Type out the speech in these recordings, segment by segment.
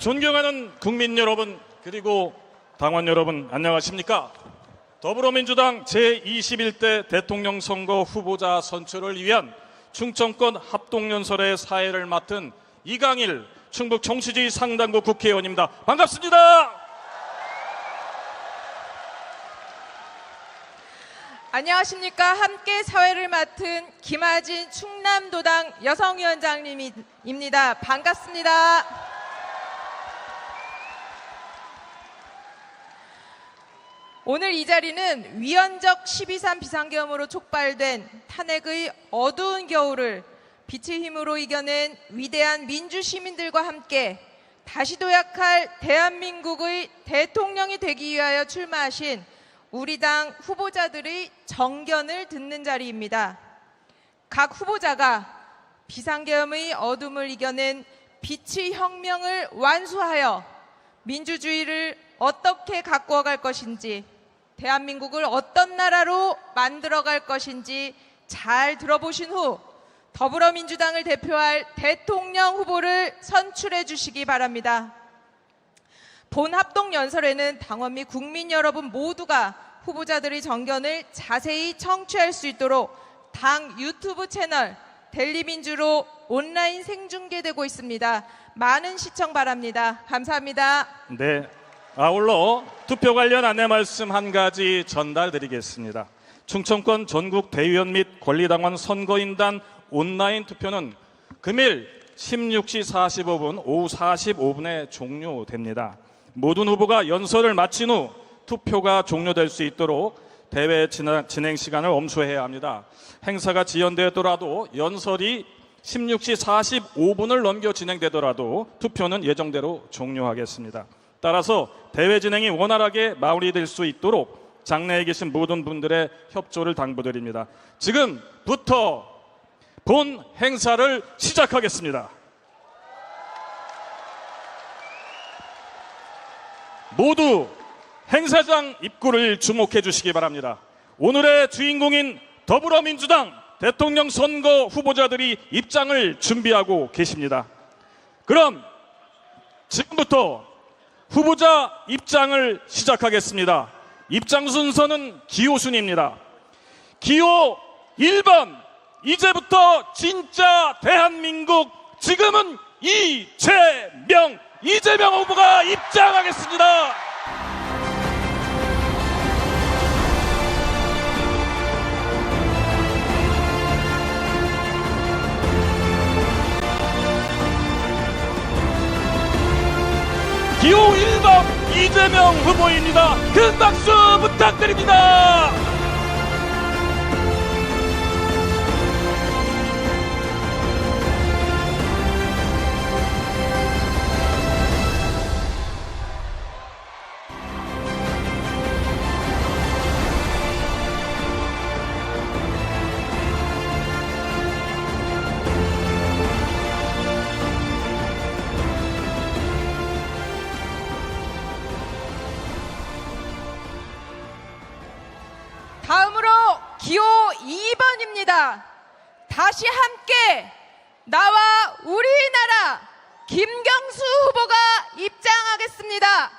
존경하는 국민 여러분, 그리고 당원 여러분, 안녕하십니까? 더불어민주당 제21대 대통령 선거 후보자 선출을 위한 충청권 합동연설의 사회를 맡은 이강일 충북 청주시 상당구 국회의원입니다. 반갑습니다. 안녕하십니까. 함께 사회를 맡은 김하진 충남도당 여성위원장님입니다. 반갑습니다. 오늘 이 자리는 위헌적 12.3 비상계엄으로 촉발된 탄핵의 어두운 겨울을 빛의 힘으로 이겨낸 위대한 민주시민들과 함께 다시 도약할 대한민국의 대통령이 되기 위하여 출마하신 우리 당 후보자들의 정견을 듣는 자리입니다. 각 후보자가 비상계엄의 어둠을 이겨낸 빛의 혁명을 완수하여 민주주의를 어떻게 가꾸어갈 것인지, 대한민국을 어떤 나라로 만들어갈 것인지 잘 들어보신 후 더불어민주당을 대표할 대통령 후보를 선출해 주시기 바랍니다. 본 합동연설에는 당원 및 국민 여러분 모두가 후보자들의 정견을 자세히 청취할 수 있도록 당 유튜브 채널 델리민주로 온라인 생중계되고 있습니다. 많은 시청 바랍니다. 감사합니다. 네, 아울러 투표 관련 안내 말씀 한 가지 전달드리겠습니다. 충청권 전국 대의원 및 권리당원 선거인단 온라인 투표는 금일 16시 45분 오후 45분에 종료됩니다. 모든 후보가 연설을 마친 후 투표가 종료될 수 있도록 대회 진행 시간을 엄수해야 합니다. 행사가 지연되더라도 연설이 16시 45분을 넘겨 진행되더라도 투표는 예정대로 종료하겠습니다. 따라서 대회 진행이 원활하게 마무리될 수 있도록 장내에 계신 모든 분들의 협조를 당부드립니다. 지금부터 본 행사를 시작하겠습니다. 모두 행사장 입구를 주목해 주시기 바랍니다. 오늘의 주인공인 더불어민주당 대통령 선거 후보자들이 입장을 준비하고 계십니다. 그럼 지금부터 후보자 입장을 시작하겠습니다. 입장 순서는 기호 순입니다. 기호 1번, 이제부터 진짜 대한민국, 지금은 이재명 후보가 입장하겠습니다. 기호 1번 이재명 후보입니다. 큰 박수 부탁드립니다. 다음으로 기호 2번입니다. 다시 함께 나와 우리나라 김경수 후보가 입장하겠습니다.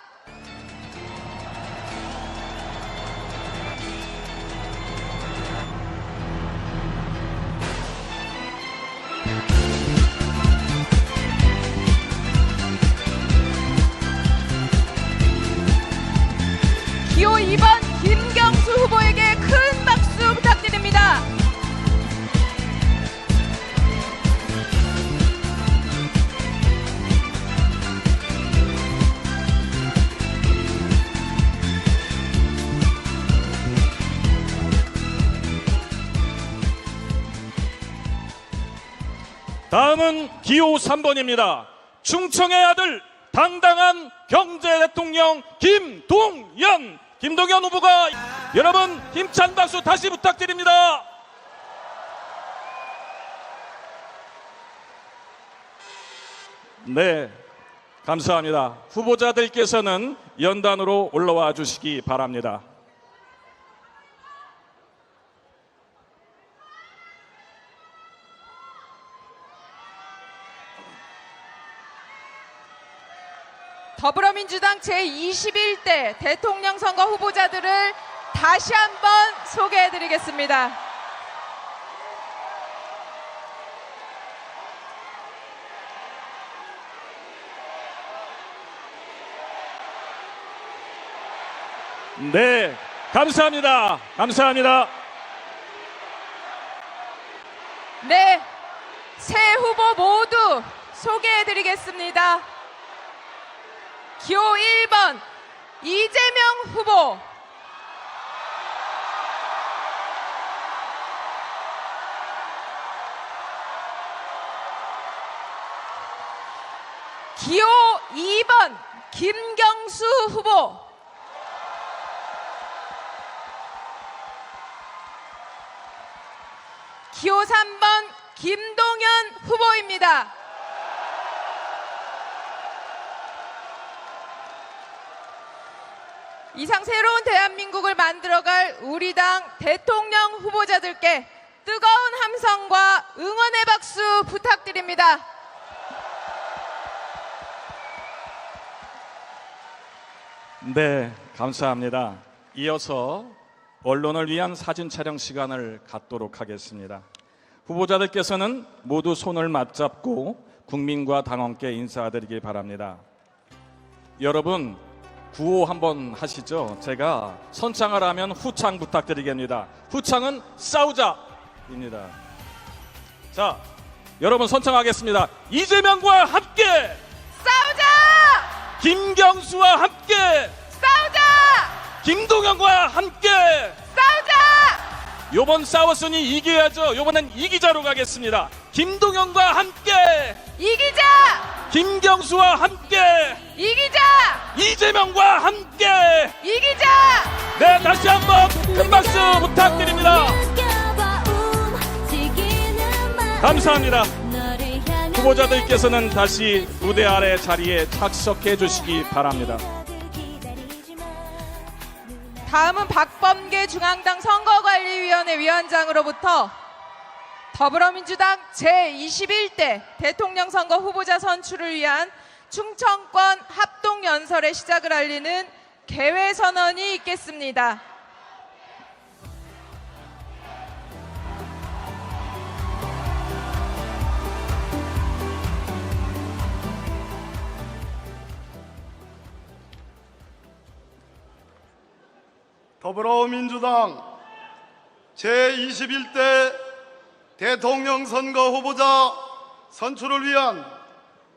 기호 2번 김경수 후보에게 큰 박수 부탁드립니다. 다음은 기호 3번입니다. 충청의 아들, 당당한 경제 대통령 김동연 후보가, 여러분 힘찬 박수 다시 부탁드립니다. 네, 감사합니다. 후보자들께서는 연단으로 올라와 주시기 바랍니다. 더불어민주당 제21대 대통령 선거 후보자들을 다시 한번 소개해드리겠습니다. 네, 감사합니다. 감사합니다. 네, 세 후보 모두 소개해드리겠습니다. 기호 1번 이재명 후보, 기호 2번 김경수 후보, 기호 3번 김동연 후보입니다. 이상 새로운 대한민국을 만들어갈 우리 당 대통령 후보자들께 뜨거운 함성과 응원의 박수 부탁드립니다. 네, 감사합니다. 이어서 언론을 위한 사진 촬영 시간을 갖도록 하겠습니다. 후보자들께서는 모두 손을 맞잡고 국민과 당원께 인사드리기 바랍니다. 여러분, 구호 한번 하시죠. 제가 선창을 하면 후창 부탁드리겠습니다. 후창은 싸우자입니다. 자, 여러분 선창하겠습니다. 이재명과 함께 싸우자! 김경수와 함께 싸우자! 김동연과 함께 싸우자! 요번 싸웠으니 이겨야죠. 요번엔 이기자로 가겠습니다. 김동연과 함께 이기자! 김경수와 함께 이기자! 이재명과 함께 이기자! 네, 다시 한번 큰 박수 부탁드립니다. 감사합니다. 후보자들께서는 다시 무대 아래 자리에 착석해 주시기 바랍니다. 다음은 박범계 중앙당 선거관리위원회 위원장으로부터 더불어민주당 제21대 대통령 선거 후보자 선출을 위한 충청권 합동연설의 시작을 알리는 개회선언이 있겠습니다. 더불어민주당 제21대 대통령 선거 후보자 선출을 위한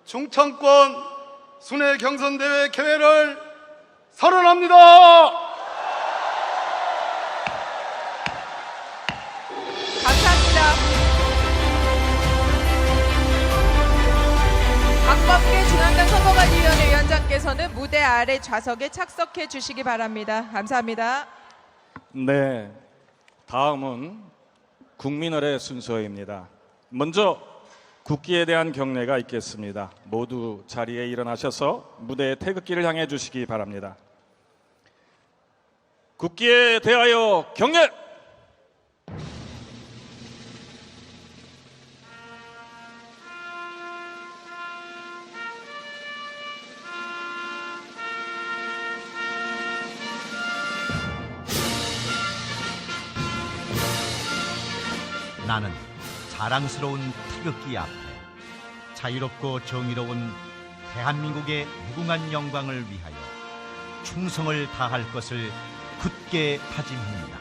충청권 순회 경선대회 개회를 선언합니다. 감사합니다. 박범계 중앙당 선거관리위원회 위원장께서는 무대 아래 좌석에 착석해 주시기 바랍니다. 감사합니다. 네, 다음은 국민의례 순서입니다. 먼저 국기에 대한 경례가 있겠습니다. 모두 자리에 일어나셔서 무대의 태극기를 향해 주시기 바랍니다. 국기에 대하여 경례! 나는 자랑스러운 태극기 앞에 자유롭고 정의로운 대한민국의 무궁한 영광을 위하여 충성을 다할 것을 굳게 다짐합니다.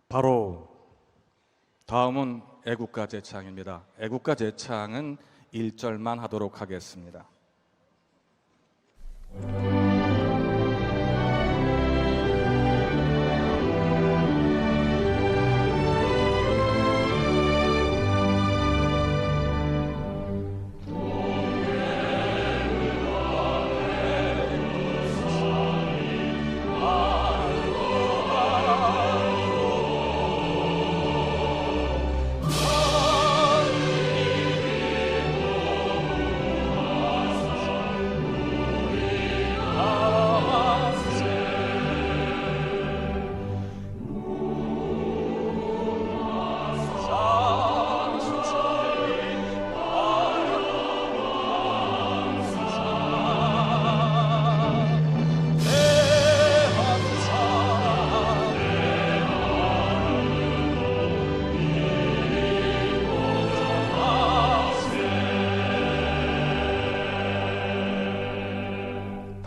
바로 다음은 애국가 제창입니다. 애국가 제창은 1절만 하도록 하겠습니다.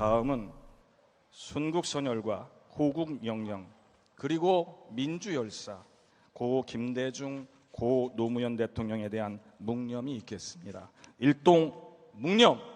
다음은 순국선열과 호국영령 그리고 민주열사 고 김대중 고 노무현 대통령에 대한 묵념이 있겠습니다. 일동 묵념.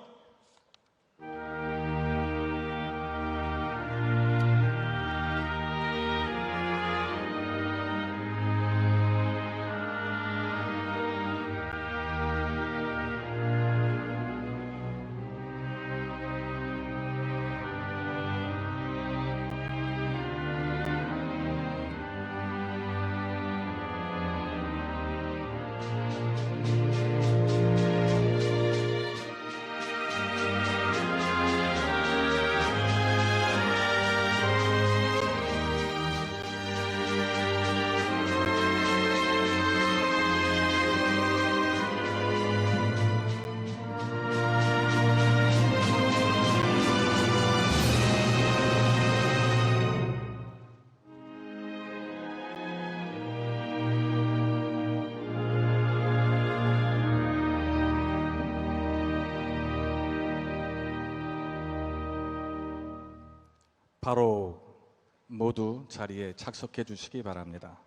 바로 모두 자리에 착석해 주시기 바랍니다.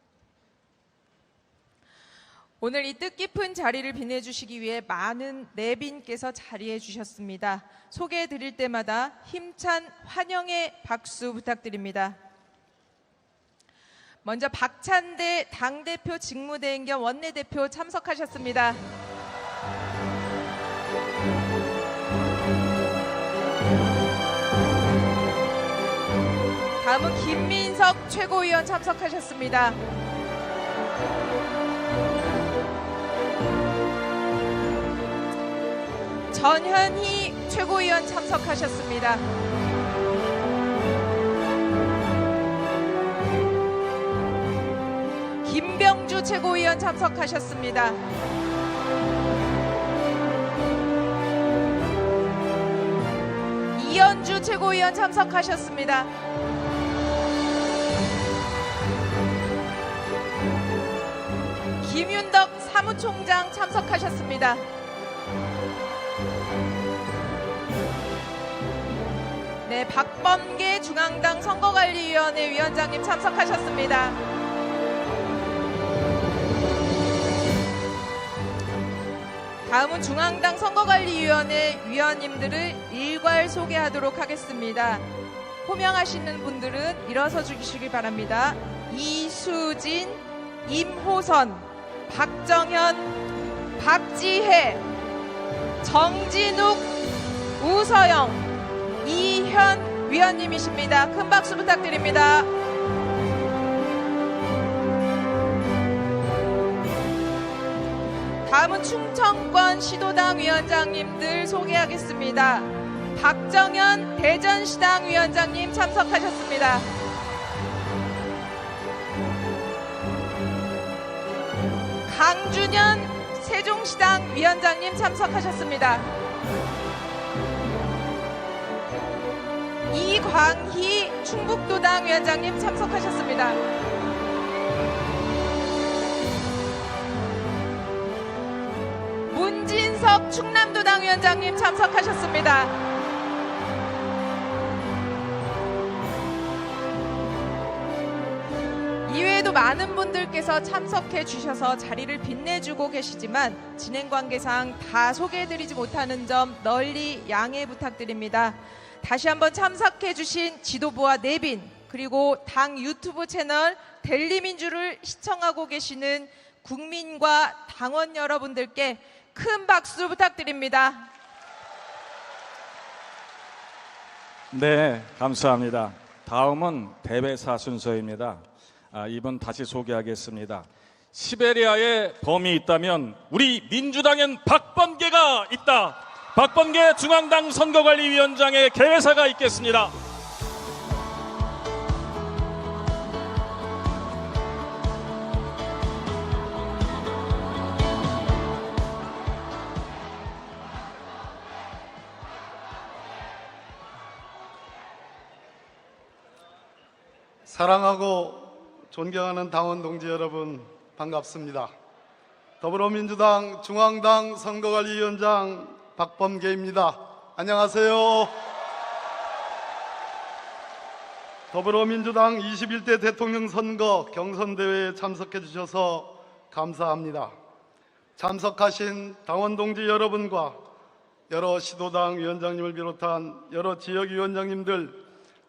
오늘 이 뜻깊은 자리를 빛내주시기 위해 많은 내빈께서 자리해 주셨습니다. 소개해 드릴 때마다 힘찬 환영의 박수 부탁드립니다. 먼저 박찬대 당대표 직무대행 겸 원내대표 참석하셨습니다. 다음은 김민석 최고위원 참석하셨습니다. 전현희 최고위원 참석하셨습니다. 김병주 최고위원 참석하셨습니다. 이현주 최고위원 참석하셨습니다. 김윤덕 사무총장 참석하셨습니다. 네, 박범계 중앙당 선거관리위원회 위원장님 참석하셨습니다. 다음은 중앙당 선거관리위원회 위원님들을 일괄 소개하도록 하겠습니다. 호명하시는 분들은 일어서 주시기 바랍니다. 이수진, 임호선, 박정현, 박지혜, 정진욱, 우서영, 이현 위원님이십니다. 큰 박수 부탁드립니다. 다음은 충청권 시도당 위원장님들 소개하겠습니다. 박정현 대전시당 위원장님 참석하셨습니다. 강준현 세종시당 위원장님 참석하셨습니다. 이광희 충북도당 위원장님 참석하셨습니다. 문진석 충남도당 위원장님 참석하셨습니다. 이외에도 많은 분들께서 참석해 주셔서 자리를 빛내주고 계시지만 진행 관계상 다 소개해드리지 못하는 점 널리 양해 부탁드립니다. 다시 한번 참석해 주신 지도부와 내빈 그리고 당 유튜브 채널 델리민주를 시청하고 계시는 국민과 당원 여러분들께 큰 박수 부탁드립니다. 네, 감사합니다. 다음은 대배사 순서입니다. 이번 다시 소개하겠습니다. 시베리아에 범이 있다면 우리 민주당엔 박범계가 있다. 박범계 중앙당 선거관리위원장의 개회사가 있겠습니다. 사랑하고 존경하는 당원 동지 여러분 반갑습니다. 더불어민주당 중앙당 선거관리위원장 박범계입니다. 안녕하세요. 더불어민주당 21대 대통령 선거 경선대회에 참석해 주셔서 감사합니다. 참석하신 당원 동지 여러분과 여러 시도당 위원장님을 비롯한 여러 지역위원장님들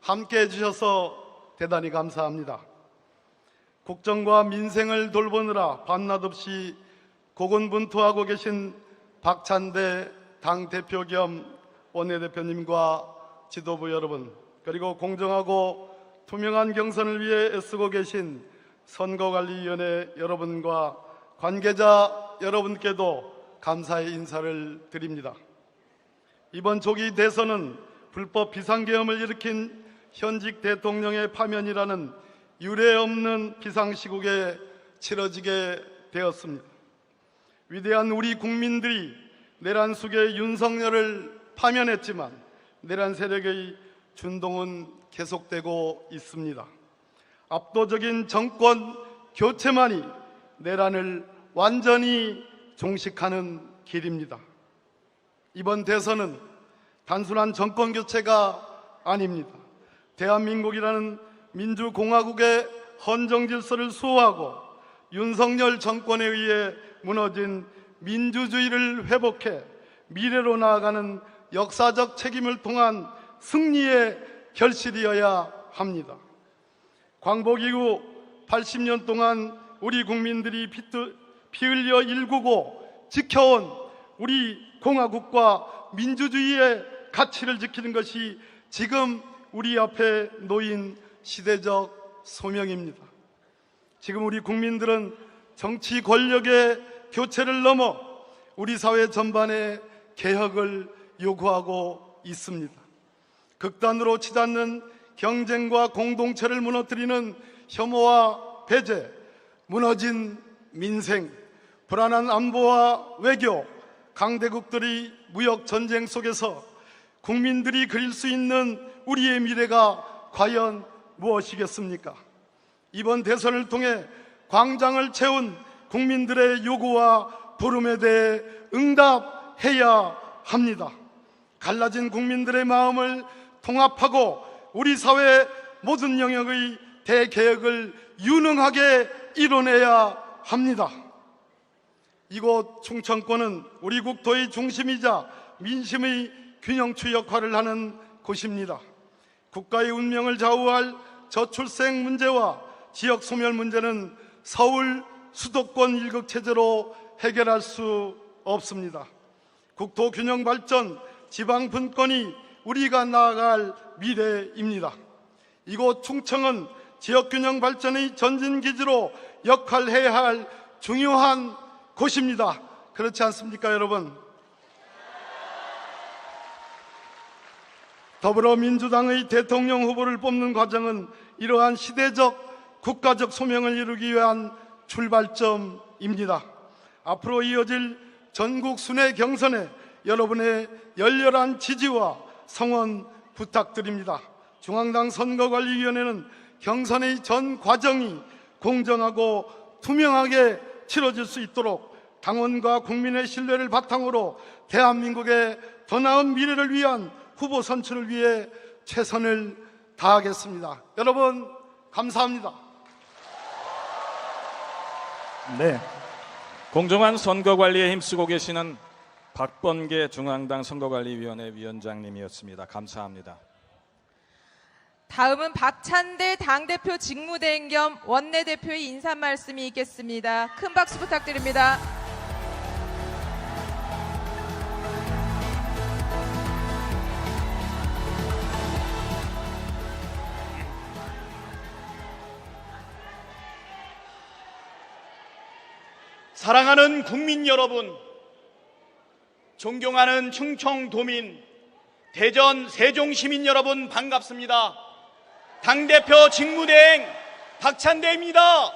함께해 주셔서 대단히 감사합니다. 국정과 민생을 돌보느라 밤낮 없이 고군분투하고 계신 박찬대 당대표 겸 원내대표님과 지도부 여러분, 그리고 공정하고 투명한 경선을 위해 애쓰고 계신 선거관리위원회 여러분과 관계자 여러분께도 감사의 인사를 드립니다. 이번 조기 대선은 불법 비상계엄을 일으킨 현직 대통령의 파면이라는 유례 없는 비상시국에 치러지게 되었습니다. 위대한 우리 국민들이 내란 속에 윤석열을 파면했지만 내란 세력의 준동은 계속되고 있습니다. 압도적인 정권 교체만이 내란을 완전히 종식하는 길입니다. 이번 대선은 단순한 정권 교체가 아닙니다. 대한민국이라는 민주공화국의 헌정 질서를 수호하고 윤석열 정권에 의해 무너진 민주주의를 회복해 미래로 나아가는 역사적 책임을 통한 승리의 결실이어야 합니다. 광복 이후 80년 동안 우리 국민들이 피 흘려 일구고 지켜온 우리 공화국과 민주주의의 가치를 지키는 것이 지금 우리 앞에 놓인 시대적 소명입니다. 지금 우리 국민들은 정치 권력의 교체를 넘어 우리 사회 전반의 개혁을 요구하고 있습니다. 극단으로 치닫는 경쟁과 공동체를 무너뜨리는 혐오와 배제, 무너진 민생, 불안한 안보와 외교, 강대국들의 무역 전쟁 속에서 국민들이 그릴 수 있는 우리의 미래가 과연 무엇이겠습니까? 이번 대선을 통해 광장을 채운 국민들의 요구와 부름에 대해 응답해야 합니다. 갈라진 국민들의 마음을 통합하고 우리 사회 모든 영역의 대개혁을 유능하게 이뤄내야 합니다. 이곳 충청권은 우리 국토의 중심이자 민심의 균형추 역할을 하는 곳입니다. 국가의 운명을 좌우할 저출생 문제와 지역 소멸 문제는 서울 수도권 일극체제로 해결할 수 없습니다. 국토 균형 발전, 지방 분권이 우리가 나아갈 미래입니다. 이곳 충청은 지역 균형 발전의 전진기지로 역할해야 할 중요한 곳입니다. 그렇지 않습니까, 여러분? 더불어민주당의 대통령 후보를 뽑는 과정은 이러한 시대적 국가적 소명을 이루기 위한 출발점입니다. 앞으로 이어질 전국 순회 경선에 여러분의 열렬한 지지와 성원 부탁드립니다. 중앙당 선거관리위원회는 경선의 전 과정이 공정하고 투명하게 치러질 수 있도록 당원과 국민의 신뢰를 바탕으로 대한민국의 더 나은 미래를 위한 후보 선출을 위해 최선을 다하겠습니다. 여러분 감사합니다. 네, 공정한 선거 관리에 힘쓰고 계시는 박범계 중앙당 선거관리위원회 위원장님이었습니다. 감사합니다. 다음은 박찬대 당대표 직무대행 겸 원내대표의 인사 말씀이 있겠습니다. 큰 박수 부탁드립니다. 사랑하는 국민 여러분, 존경하는 충청도민, 대전 세종시민 여러분 반갑습니다. 당대표 직무대행 박찬대입니다.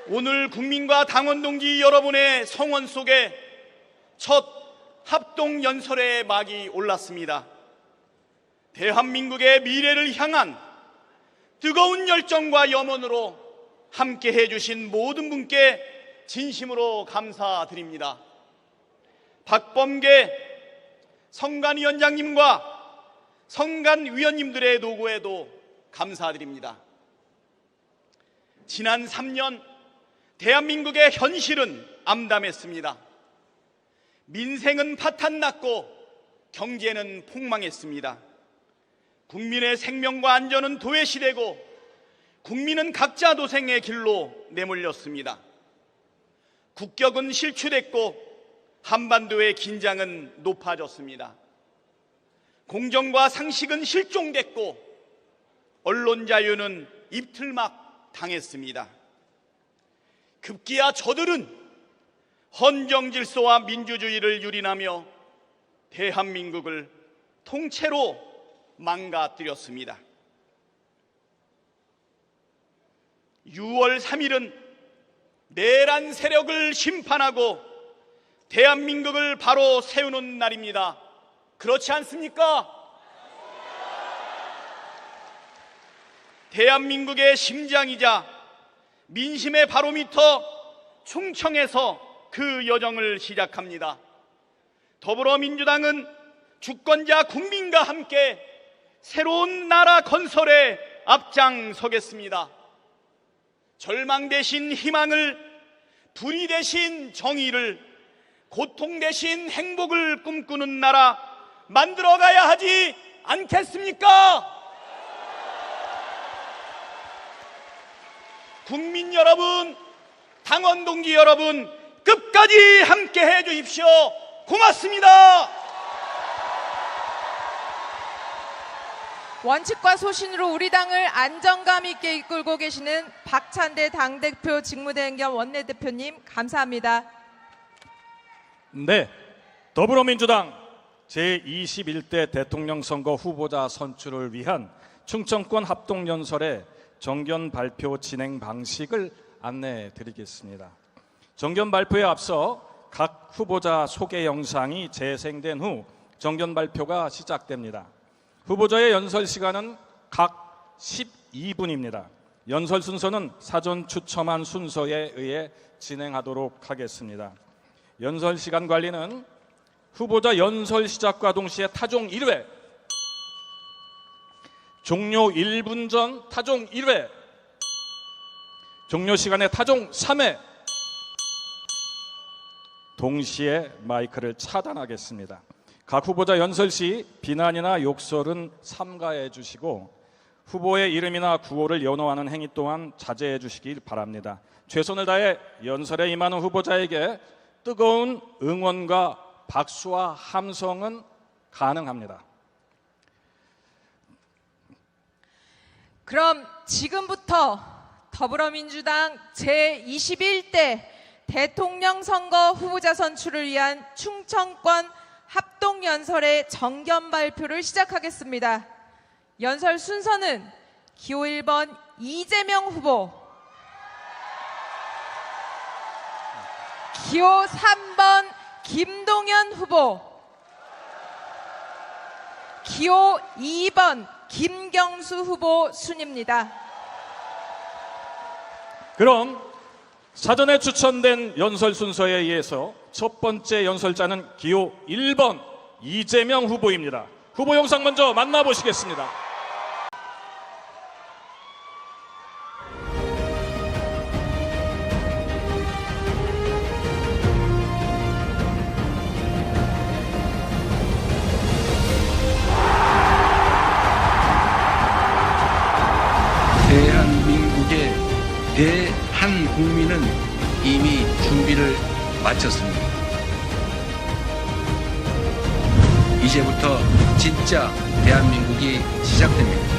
오늘 국민과 당원 동지 여러분의 성원 속에 첫 합동연설의 막이 올랐습니다. 대한민국의 미래를 향한 뜨거운 열정과 염원으로 함께 해주신 모든 분께 진심으로 감사드립니다. 박범계 성관위원장님과 성관위원님들의 노고에도 감사드립니다. 지난 3년 대한민국의 현실은 암담했습니다. 민생은 파탄났고 경제는 폭망했습니다. 국민의 생명과 안전은 도외시되고 국민은 각자 도생의 길로 내몰렸습니다. 국격은 실추됐고 한반도의 긴장은 높아졌습니다. 공정과 상식은 실종됐고 언론 자유는 입틀막 당했습니다. 급기야 저들은 헌정 질서와 민주주의를 유린하며 대한민국을 통째로 망가뜨렸습니다. 6월 3일은 내란 세력을 심판하고 대한민국을 바로 세우는 날입니다. 그렇지 않습니까? 대한민국의 심장이자 민심의 바로미터 충청에서 그 여정을 시작합니다. 더불어민주당은 주권자 국민과 함께 새로운 나라 건설에 앞장서겠습니다. 절망 대신 희망을, 불의 대신 정의를, 고통 대신 행복을 꿈꾸는 나라 만들어가야 하지 않겠습니까? 국민 여러분, 당원 동지 여러분, 끝까지 함께 해 주십시오. 고맙습니다. 원칙과 소신으로 우리 당을 안정감 있게 이끌고 계시는 박찬대 당대표 직무대행 겸 원내대표님 감사합니다. 네, 더불어민주당 제21대 대통령 선거 후보자 선출을 위한 충청권 합동연설의 정견 발표 진행 방식을 안내해 드리겠습니다. 정견 발표에 앞서 각 후보자 소개 영상이 재생된 후 정견 발표가 시작됩니다. 후보자의 연설 시간은 각 12분입니다. 연설 순서는 사전 추첨한 순서에 의해 진행하도록 하겠습니다. 연설 시간 관리는 후보자 연설 시작과 동시에 타종 1회, 종료 1분 전 타종 1회, 종료 시간에 타종 3회, 동시에 마이크를 차단하겠습니다. 각 후보자 연설 시 비난이나 욕설은 삼가해 주시고 후보의 이름이나 구호를 연호하는 행위 또한 자제해 주시길 바랍니다. 최선을 다해 연설에 임하는 후보자에게 뜨거운 응원과 박수와 함성은 가능합니다. 그럼 지금부터 더불어민주당 제21대 대통령 선거 후보자 선출을 위한 충청권 합동연설의 정견 발표를 시작하겠습니다. 연설 순서는 기호 1번 이재명 후보, 기호 3번 김동연 후보, 기호 2번 김경수 후보 순입니다. 그럼 사전에 추천된 연설 순서에 의해서 첫 번째 연설자는 기호 1번 이재명 후보입니다. 후보 영상 먼저 만나보시겠습니다. 대한민국의 대한국민은 이미 준비를 마쳤습니다. 이제부터 진짜 대한민국이 시작됩니다.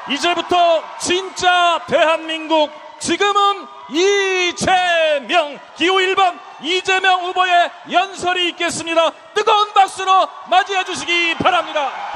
이제부터 진짜 대한민국, 지금은 이재명, 기호 1번 이재명 후보의 연설이 있겠습니다. 뜨거운 박수로 맞이해 주시기 바랍니다.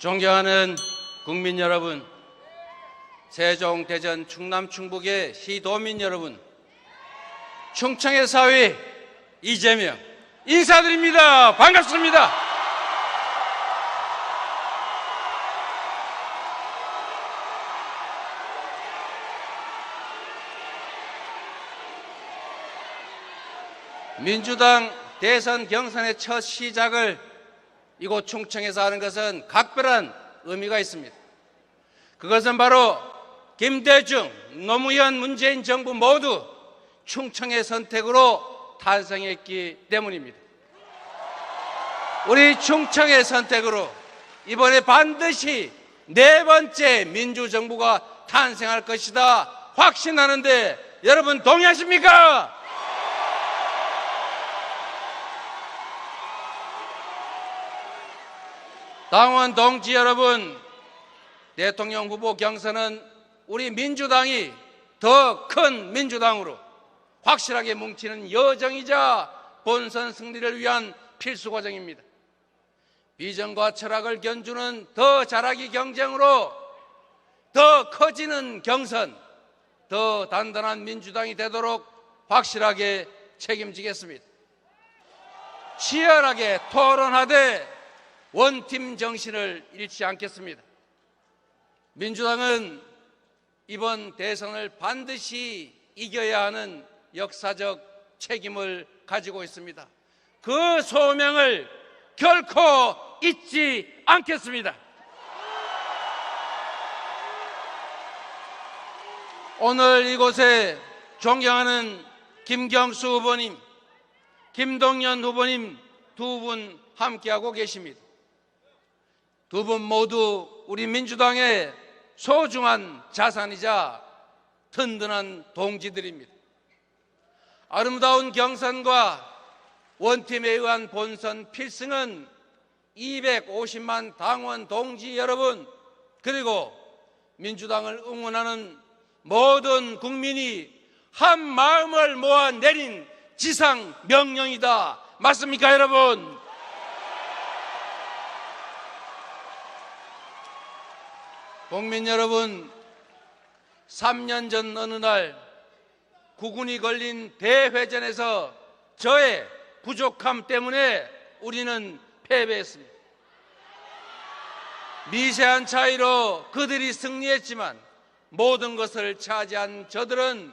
존경하는 국민 여러분, 세종, 대전, 충남, 충북의 시도민 여러분, 충청의 사위 이재명 인사드립니다. 반갑습니다. 민주당 대선 경선의 첫 시작을 이곳 충청에서 하는 것은 각별한 의미가 있습니다. 그것은 바로 김대중, 노무현, 문재인 정부 모두 충청의 선택으로 탄생했기 때문입니다. 우리 충청의 선택으로 이번에 반드시 네 번째 민주정부가 탄생할 것이다 확신하는데 여러분 동의하십니까? 당원 동지 여러분, 대통령 후보 경선은 우리 민주당이 더 큰 민주당으로 확실하게 뭉치는 여정이자 본선 승리를 위한 필수 과정입니다. 비전과 철학을 견주는 더 잘하기 경쟁으로 더 커지는 경선, 더 단단한 민주당이 되도록 확실하게 책임지겠습니다. 치열하게 토론하되 원팀 정신을 잃지 않겠습니다. 민주당은 이번 대선을 반드시 이겨야 하는 역사적 책임을 가지고 있습니다. 그 소명을 결코 잊지 않겠습니다. 오늘 이곳에 존경하는 김경수 후보님, 김동연 후보님 두 분 함께하고 계십니다. 두 분 모두 우리 민주당의 소중한 자산이자 든든한 동지들입니다. 아름다운 경선과 원팀에 의한 본선 필승은 250만 당원 동지 여러분, 그리고 민주당을 응원하는 모든 국민이 한 마음을 모아 내린 지상 명령이다. 맞습니까, 여러분? 국민 여러분, 3년 전 어느 날 국운이 걸린 대회전에서 저의 부족함 때문에 우리는 패배했습니다. 미세한 차이로 그들이 승리했지만 모든 것을 차지한 저들은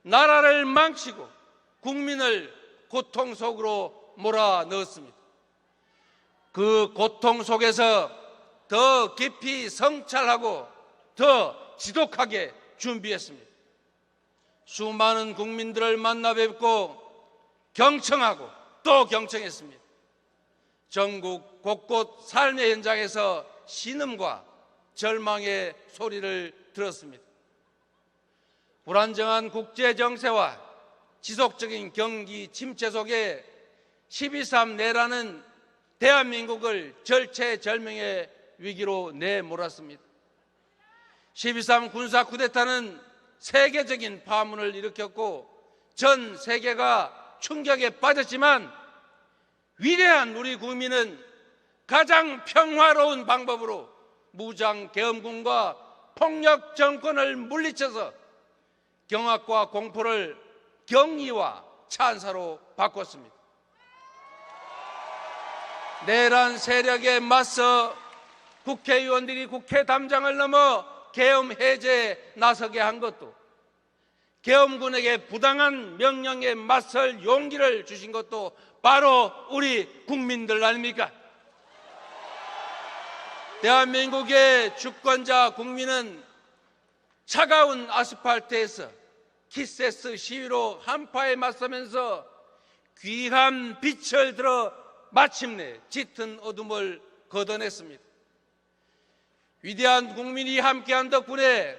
나라를 망치고 국민을 고통 속으로 몰아넣었습니다. 그 고통 속에서 더 깊이 성찰하고 더 지독하게 준비했습니다. 수많은 국민들을 만나 뵙고 경청하고 또 경청했습니다. 전국 곳곳 삶의 현장에서 신음과 절망의 소리를 들었습니다. 불안정한 국제 정세와 지속적인 경기 침체 속에 12.3 내라는 대한민국을 절체절명의 위기로 내몰았습니다. 12.3 군사 쿠데타는 세계적인 파문을 일으켰고 전 세계가 충격에 빠졌지만 위대한 우리 국민은 가장 평화로운 방법으로 무장 계엄군과 폭력 정권을 물리쳐서 경악과 공포를 경의와 찬사로 바꿨습니다. 내란 세력에 맞서 국회의원들이 국회 담장을 넘어 계엄 해제에 나서게 한 것도, 계엄군에게 부당한 명령에 맞설 용기를 주신 것도 바로 우리 국민들 아닙니까? 대한민국의 주권자 국민은 차가운 아스팔트에서 키세스 시위로 한파에 맞서면서 귀한 빛을 들어 마침내 짙은 어둠을 걷어냈습니다. 위대한 국민이 함께한 덕분에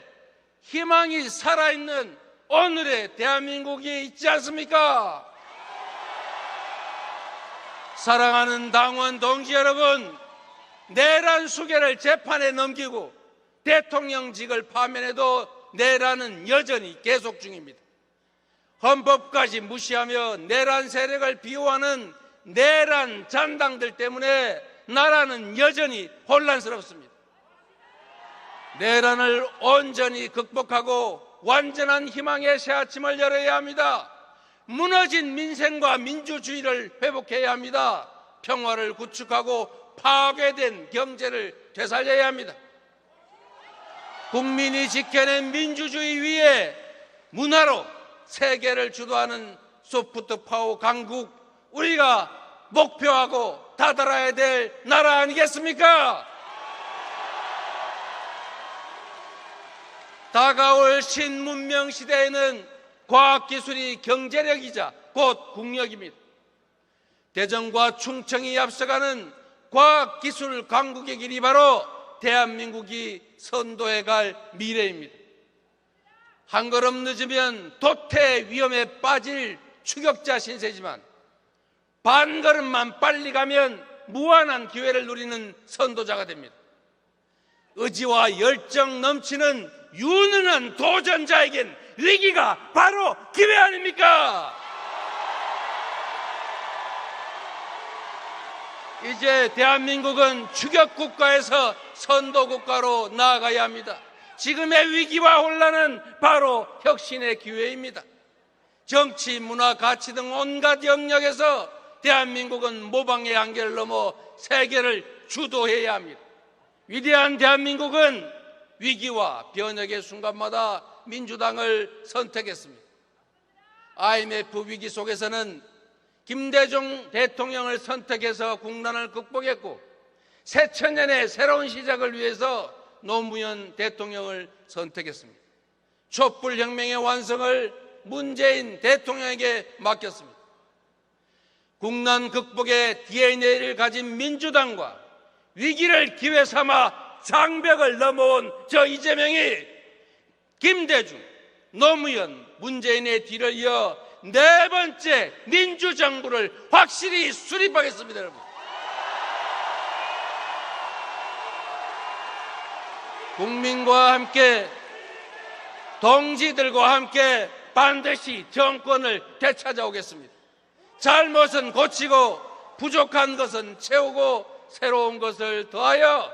희망이 살아있는 오늘의 대한민국이 있지 않습니까? 사랑하는 당원 동지 여러분, 내란 수개를 재판에 넘기고 대통령직을 파면해도 내란은 여전히 계속 중입니다. 헌법까지 무시하며 내란 세력을 비호하는 내란 잔당들 때문에 나라는 여전히 혼란스럽습니다. 내란을 온전히 극복하고 완전한 희망의 새 아침을 열어야 합니다. 무너진 민생과 민주주의를 회복해야 합니다. 평화를 구축하고 파괴된 경제를 되살려야 합니다. 국민이 지켜낸 민주주의 위에 문화로 세계를 주도하는 소프트 파워 강국, 우리가 목표하고 다다라야 될 나라 아니겠습니까? 다가올 신문명 시대에는 과학기술이 경제력이자 곧 국력입니다. 대전과 충청이 앞서가는 과학기술 강국의 길이 바로 대한민국이 선도해 갈 미래입니다. 한 걸음 늦으면 도태 위험에 빠질 추격자 신세지만 반 걸음만 빨리 가면 무한한 기회를 누리는 선도자가 됩니다. 의지와 열정 넘치는 유능한 도전자에겐 위기가 바로 기회 아닙니까? 이제 대한민국은 추격국가에서 선도국가로 나아가야 합니다. 지금의 위기와 혼란은 바로 혁신의 기회입니다. 정치, 문화, 가치 등 온갖 영역에서 대한민국은 모방의 한계를 넘어 세계를 주도해야 합니다. 위대한 대한민국은 위기와 변혁의 순간마다 민주당을 선택했습니다. IMF 위기 속에서는 김대중 대통령을 선택해서 국난을 극복했고 새천년의 새로운 시작을 위해서 노무현 대통령을 선택했습니다. 촛불혁명의 완성을 문재인 대통령에게 맡겼습니다. 국난 극복의 DNA를 가진 민주당과 위기를 기회 삼아 장벽을 넘어온 저 이재명이 김대중, 노무현, 문재인의 뒤를 이어 네 번째 민주정부를 확실히 수립하겠습니다, 여러분. 국민과 함께, 동지들과 함께 반드시 정권을 되찾아오겠습니다. 잘못은 고치고 부족한 것은 채우고 새로운 것을 더하여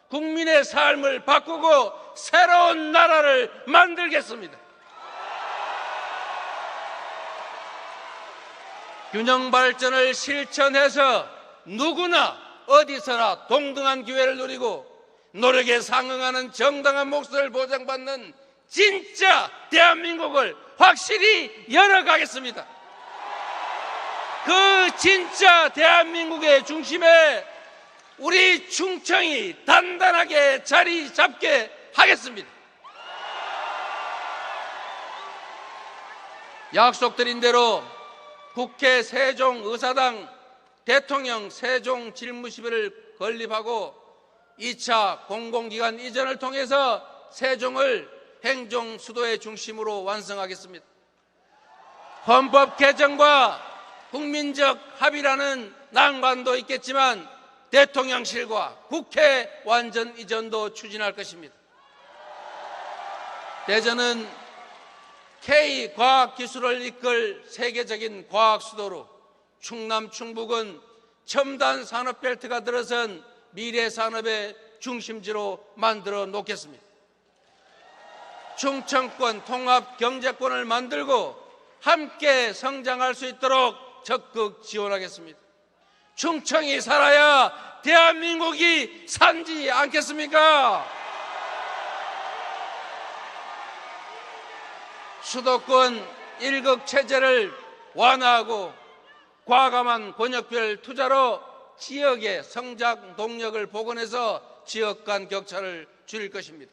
국민의 삶을 바꾸고 새로운 나라를 만들겠습니다. 균형 발전을 실천해서 누구나 어디서나 동등한 기회를 누리고 노력에 상응하는 정당한 몫을 보장받는 진짜 대한민국을 확실히 열어가겠습니다. 그 진짜 대한민국의 중심에 우리 충청이 단단하게 자리 잡게 하겠습니다. 약속드린 대로 국회 세종의사당 대통령 세종질무시비를 건립하고 2차 공공기관 이전을 통해서 세종을 행정수도의 중심으로 완성하겠습니다. 헌법 개정과 국민적 합의라는 난관도 있겠지만 대통령실과 국회 완전 이전도 추진할 것입니다. 대전은 K과학기술을 이끌 세계적인 과학수도로, 충남 충북은 첨단 산업벨트가 들어선 미래산업의 중심지로 만들어 놓겠습니다. 충청권 통합경제권을 만들고 함께 성장할 수 있도록 적극 지원하겠습니다. 충청이 살아야 대한민국이 산지 않겠습니까? 수도권 1극 체제를 완화하고 과감한 권역별 투자로 지역의 성장 동력을 복원해서 지역 간 격차를 줄일 것입니다.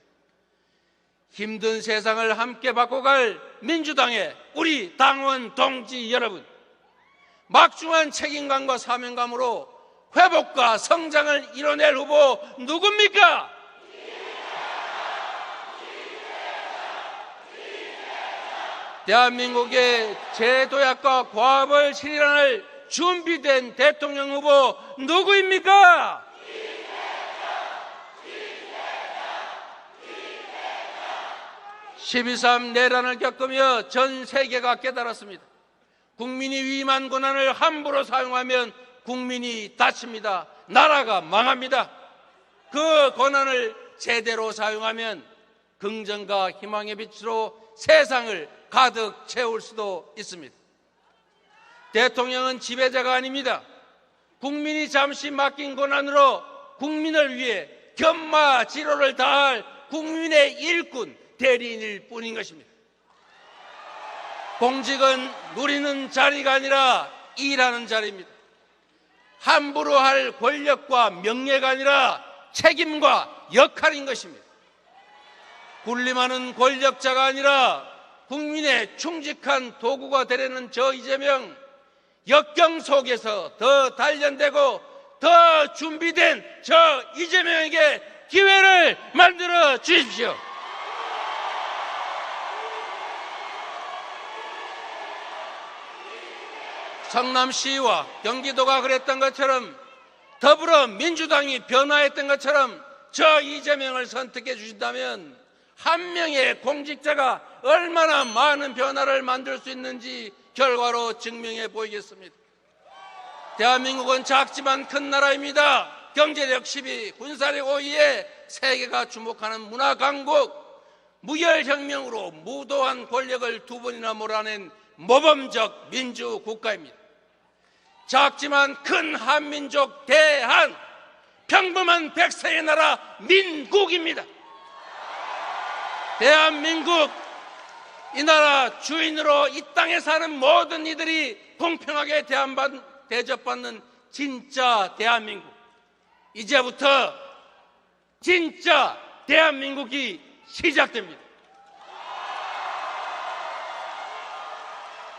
힘든 세상을 함께 바꿔갈 민주당의 우리 당원 동지 여러분, 막중한 책임감과 사명감으로 회복과 성장을 이뤄낼 후보 누굽니까? 대한민국의 제도약과 과업을 실현할 준비된 대통령 후보 누구입니까? (12.3) 내란을 겪으며 전 세계가 깨달았습니다. 국민이 위임한 권한을 함부로 사용하면 국민이 다칩니다. 나라가 망합니다. 그 권한을 제대로 사용하면 긍정과 희망의 빛으로 세상을 가득 채울 수도 있습니다. 대통령은 지배자가 아닙니다. 국민이 잠시 맡긴 권한으로 국민을 위해 견마지로를 다할 국민의 일꾼, 대리인일 뿐인 것입니다. 공직은 누리는 자리가 아니라 일하는 자리입니다. 함부로 할 권력과 명예가 아니라 책임과 역할인 것입니다. 군림하는 권력자가 아니라 국민의 충직한 도구가 되려는 저 이재명, 역경 속에서 더 단련되고 더 준비된 저 이재명에게 기회를 만들어 주십시오. 성남시와 경기도가 그랬던 것처럼, 더불어민주당이 변화했던 것처럼 저 이재명을 선택해 주신다면 한 명의 공직자가 얼마나 많은 변화를 만들 수 있는지 결과로 증명해 보이겠습니다. 대한민국은 작지만 큰 나라입니다. 경제력 10위, 군사력 5위에 세계가 주목하는 문화 강국, 무혈혁명으로 무도한 권력을 두 번이나 몰아낸 모범적 민주국가입니다. 작지만 큰 한민족 대한, 평범한 백성의 나라 민국입니다. 대한민국, 이 나라 주인으로 이 땅에 사는 모든 이들이 공평하게 대접받는 진짜 대한민국, 이제부터 진짜 대한민국이 시작됩니다.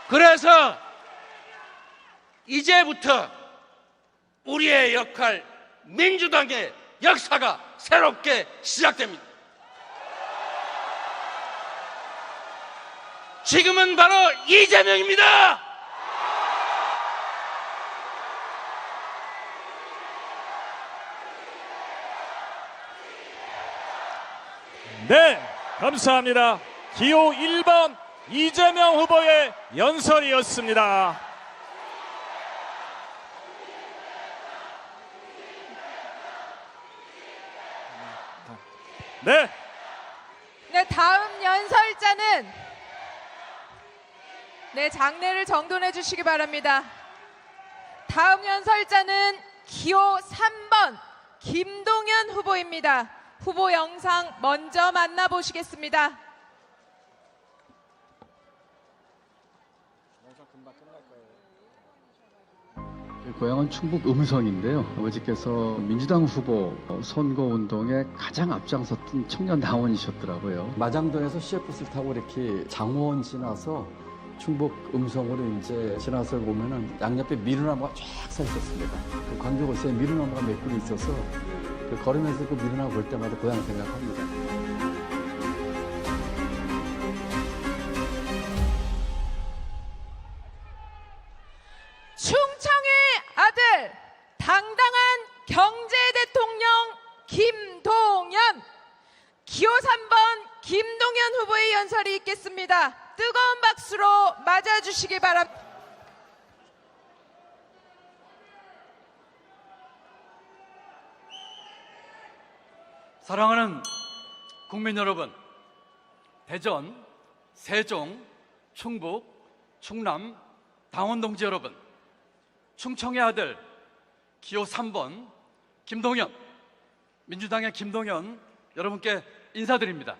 그래서 이제부터 우리의 역할, 민주당의 역사가 새롭게 시작됩니다. 지금은 바로 이재명입니다. 네, 감사합니다. 기호 1번 이재명 후보의 연설이었습니다. 네, 네, 다음 연설자는 장례를 정돈해 주시기 바랍니다. 다음 연설자는 기호 3번 김동연 후보입니다. 후보 영상 먼저 만나보시겠습니다. 고향은 충북 음성인데요. 아버지께서 민주당 후보 선거운동에 가장 앞장섰던 청년 당원이셨더라고요. 마장동에서 시외버스를 타고 이렇게 장호원 지나서 충북 음성으로 이제 지나서 보면은 양옆에 미루나무가 쫙 서 있었습니다. 그 광주골수에 미루나무가 몇 그루 있어서 그 걸으면서 그 미루나무 볼 때마다 고향 생각합니다. 충청의 아들, 당당한 경제 대통령 김동연, 기호 3번 김동연 후보의 연설이 있겠습니다. 뜨거운 박수로 맞아주시기 바랍니다. 사랑하는 국민 여러분, 대전, 세종, 충북, 충남, 당원 동지 여러분, 충청의 아들 기호 3번 김동연, 민주당의 김동연 여러분께 인사드립니다.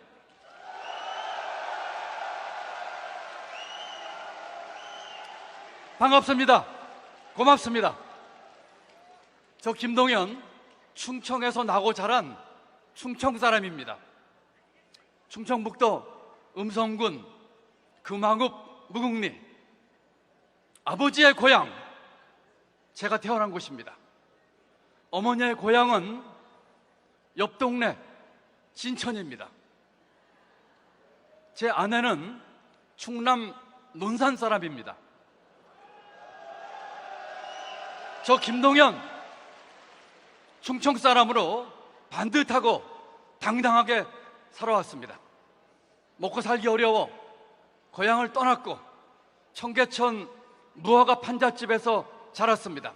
반갑습니다. 고맙습니다. 저 김동연, 충청에서 나고 자란 충청 사람입니다. 충청북도 음성군 금왕읍 무궁리, 아버지의 고향, 제가 태어난 곳입니다. 어머니의 고향은 옆 동네 진천입니다. 제 아내는 충남 논산 사람입니다. 저 김동연, 충청 사람으로 반듯하고 당당하게 살아왔습니다. 먹고 살기 어려워 고향을 떠났고 청계천 무화과 판잣집에서 자랐습니다.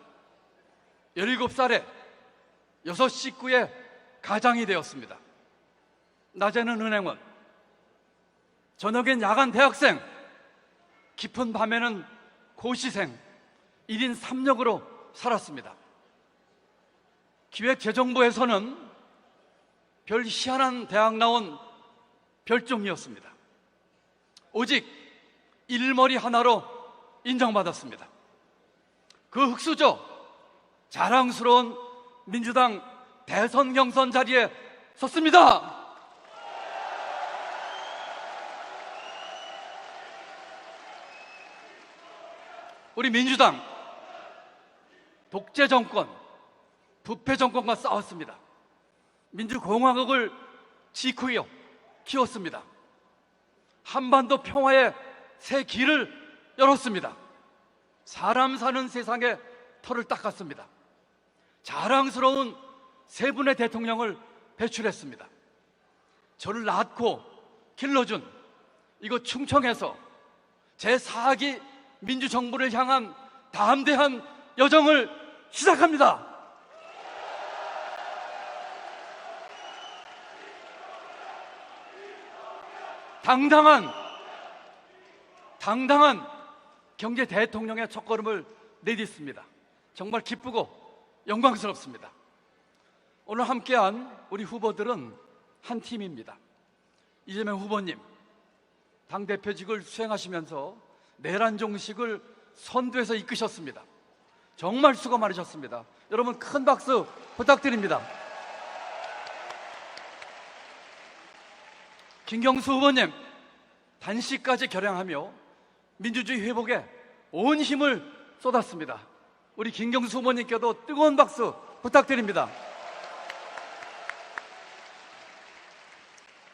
17살에 6 식구의 가장이 되었습니다. 낮에는 은행원, 저녁엔 야간 대학생, 깊은 밤에는 고시생, 1인 3역으로 살았습니다. 기획재정부에서는 별 희한한 대학 나온 별종이었습니다. 오직 일머리 하나로 인정받았습니다. 그 흑수저 자랑스러운 민주당 대선 경선 자리에 섰습니다. 우리 민주당 독재 정권, 부패 정권과 싸웠습니다. 민주공화국을 지키려 키웠습니다. 한반도 평화의 새 길을 열었습니다. 사람 사는 세상에 털을 닦았습니다. 자랑스러운 세 분의 대통령을 배출했습니다. 저를 낳고 길러준 이곳 충청에서 제4기 민주정부를 향한 담대한 여정을 시작합니다. 당당한 경제 대통령의 첫걸음을 내딛습니다. 정말 기쁘고 영광스럽습니다. 오늘 함께한 우리 후보들은 한 팀입니다. 이재명 후보님, 당대표직을 수행하시면서 내란 종식을 선두에서 이끄셨습니다. 정말 수고 많으셨습니다. 여러분 큰 박수 부탁드립니다. 김경수 후보님, 단식까지 결양하며 민주주의 회복에 온 힘을 쏟았습니다. 우리 김경수 후보님께도 뜨거운 박수 부탁드립니다.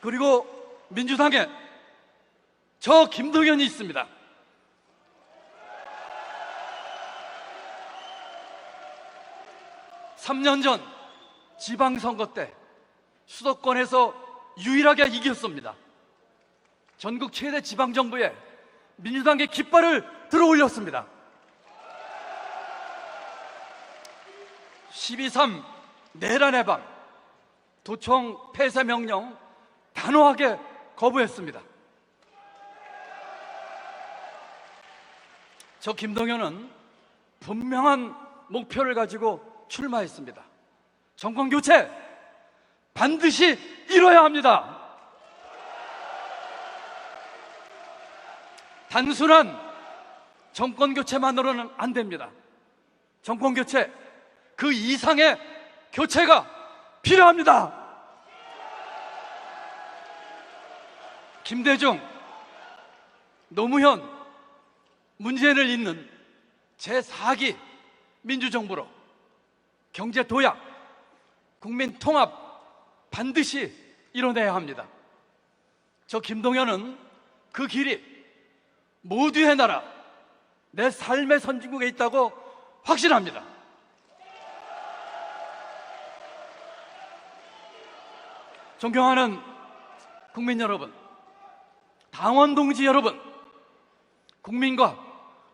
그리고 민주당에 저 김동연이 있습니다. (3년) 전 지방선거 때 수도권에서 유일하게 이겼습니다. 전국 최대 지방정부에 민주당의 깃발을 들어올렸습니다. 12.3 내란의 밤, 도청 폐쇄 명령 단호하게 거부했습니다. 저 김동연은 분명한 목표를 가지고 출마했습니다. 정권 교체 반드시 이뤄야 합니다. 단순한 정권 교체만으로는 안 됩니다. 정권 교체, 그 이상의 교체가 필요합니다. 김대중, 노무현, 문재인을 잇는 제4기 민주정부로 경제 도약, 국민 통합 반드시 이뤄내야 합니다. 저 김동연은 그 길이 모두의 나라, 내 삶의 선진국에 있다고 확신합니다. 존경하는 국민 여러분, 당원 동지 여러분, 국민과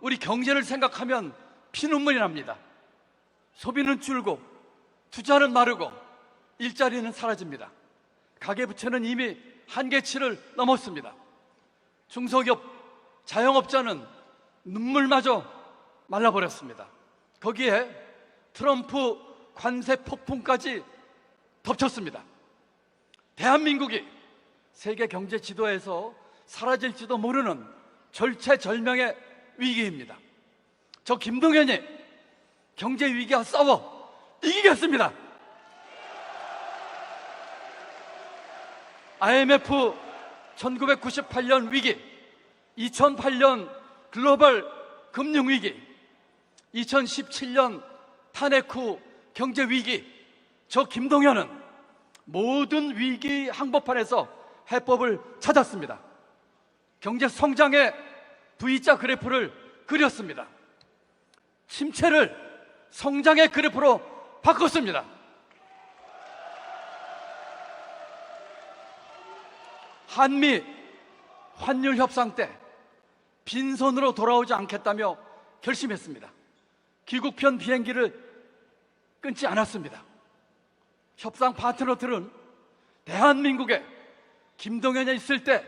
우리 경제를 생각하면 피눈물이 납니다. 소비는 줄고 투자는 마르고 일자리는 사라집니다. 가계부채는 이미 한계치를 넘었습니다. 중소기업, 자영업자는 눈물마저 말라버렸습니다. 거기에 트럼프 관세 폭풍까지 덮쳤습니다. 대한민국이 세계 경제 지도에서 사라질지도 모르는 절체절명의 위기입니다. 저 김동연이 경제 위기와 싸워 이기겠습니다. IMF 1998년 위기, 2008년 글로벌 금융위기, 2017년 탄핵 후 경제위기, 저 김동연은 모든 위기 항복판에서 해법을 찾았습니다. 경제 성장의 V자 그래프를 그렸습니다. 침체를 성장의 그래프로 바꿨습니다. 한미 환율 협상 때 빈손으로 돌아오지 않겠다며 결심했습니다. 귀국편 비행기를 끊지 않았습니다. 협상 파트너들은 대한민국에 김동연이 있을 때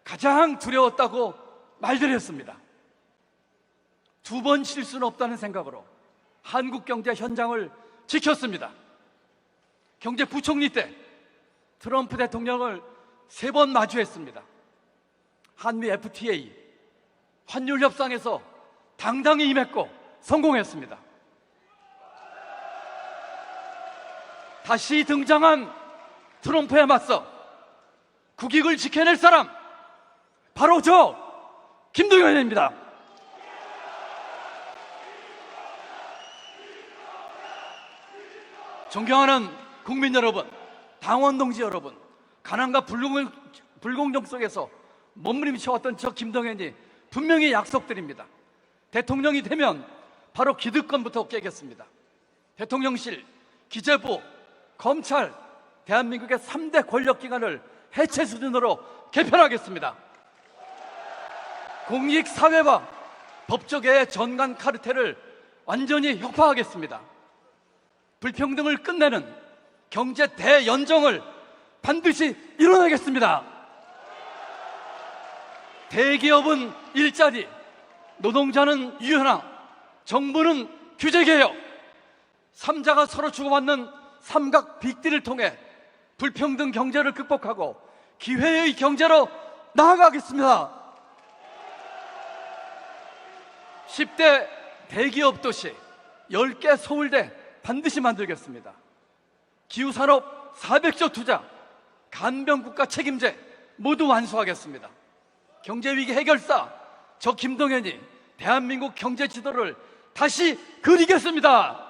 가장 두려웠다고 말들 했습니다. 두 번 실수는 없다는 생각으로 한국 경제 현장을 지켰습니다. 경제부총리 때 트럼프 대통령을 3번 마주했습니다. 한미 FTA 환율 협상에서 당당히 임했고 성공했습니다. 다시 등장한 트럼프에 맞서 국익을 지켜낼 사람 바로 저 김동연입니다. 존경하는 국민 여러분, 당원 동지 여러분, 가난과 불공정 속에서 몸부림쳐왔던 저 김동연이 분명히 약속드립니다. 대통령이 되면 바로 기득권부터 깨겠습니다. 대통령실, 기재부, 검찰, 대한민국의 3대 권력기관을 해체 수준으로 개편하겠습니다. 공익사회와 법조계의 전관 카르텔을 완전히 혁파하겠습니다. 불평등을 끝내는 경제 대연정을 반드시 이뤄내겠습니다. 대기업은 일자리, 노동자는 유연화, 정부는 규제개혁, 삼자가 서로 주고받는 삼각 빅딜을 통해 불평등 경제를 극복하고 기회의 경제로 나아가겠습니다. 10대 대기업 도시 10개 서울대 반드시 만들겠습니다. 기후산업 400조 투자, 간병국가 책임제 모두 완수하겠습니다. 경제위기 해결사 저 김동연이 대한민국 경제 지도를 다시 그리겠습니다.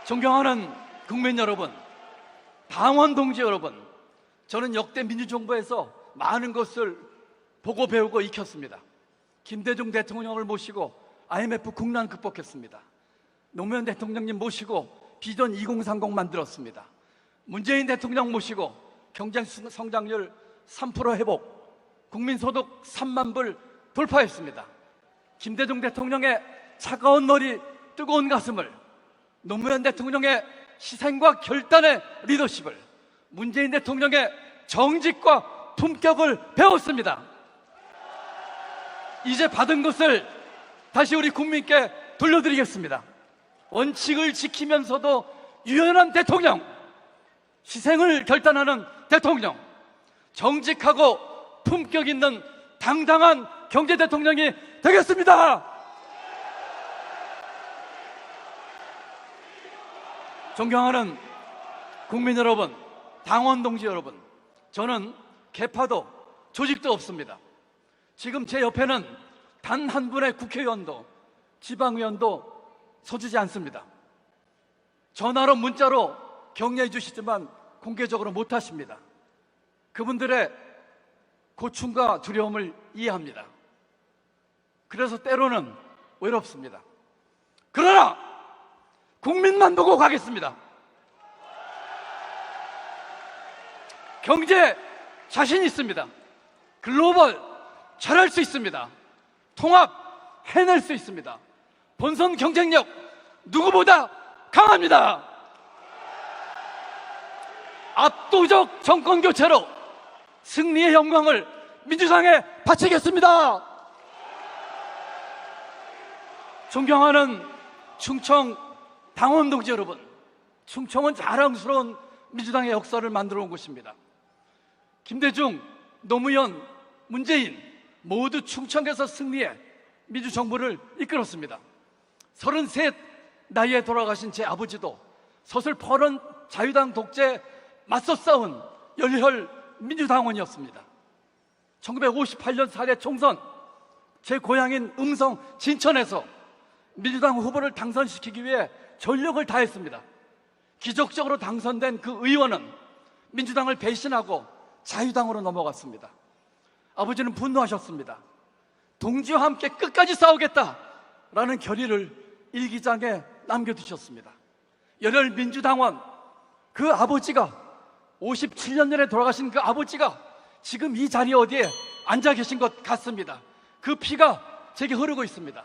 존경하는 국민 여러분, 당원 동지 여러분, 저는 역대 민주정부에서 많은 것을 보고 배우고 익혔습니다. 김대중 대통령을 모시고 IMF 국난 극복했습니다. 노무현 대통령님 모시고 비전 2030 만들었습니다. 문재인 대통령 모시고 경제 성장률 3% 회복, 국민소득 3만 불 돌파했습니다. 김대중 대통령의 차가운 머리, 뜨거운 가슴을, 노무현 대통령의 희생과 결단의 리더십을, 문재인 대통령의 정직과 품격을 배웠습니다. 이제 받은 것을 다시 우리 국민께 돌려드리겠습니다. 원칙을 지키면서도 유연한 대통령, 희생을 결단하는 대통령, 정직하고 품격 있는 당당한 경제 대통령이 되겠습니다. 존경하는 국민 여러분, 당원 동지 여러분, 저는 계파도 조직도 없습니다. 지금 제 옆에는 단 한 분의 국회의원도 지방의원도 서주지 않습니다. 전화로 문자로 격려해 주시지만 공개적으로 못 하십니다. 그분들의 고충과 두려움을 이해합니다. 그래서 때로는 외롭습니다. 그러나 국민만 보고 가겠습니다. 경제 자신 있습니다. 글로벌 잘할 수 있습니다. 통합 해낼 수 있습니다. 본선 경쟁력 누구보다 강합니다. 압도적 정권 교체로 승리의 영광을 민주당에 바치겠습니다. 존경하는 충청 당원 동지 여러분, 충청은 자랑스러운 민주당의 역사를 만들어 온 곳입니다. 김대중, 노무현, 문재인 모두 충청에서 승리해 민주정부를 이끌었습니다. 33 나이에 돌아가신 제 아버지도 서슬퍼런 자유당 독재에 맞서 싸운 열혈 민주당원이었습니다. 1958년 4대 총선, 제 고향인 음성 진천에서 민주당 후보를 당선시키기 위해 전력을 다했습니다. 기적적으로 당선된 그 의원은 민주당을 배신하고 자유당으로 넘어갔습니다. 아버지는 분노하셨습니다. 동지와 함께 끝까지 싸우겠다라는 결의를 일기장에 남겨두셨습니다. 열혈 민주당원, 그 아버지가 57년 전에 돌아가신 그 아버지가 지금 이 자리 어디에 앉아 계신 것 같습니다. 그 피가 제게 흐르고 있습니다.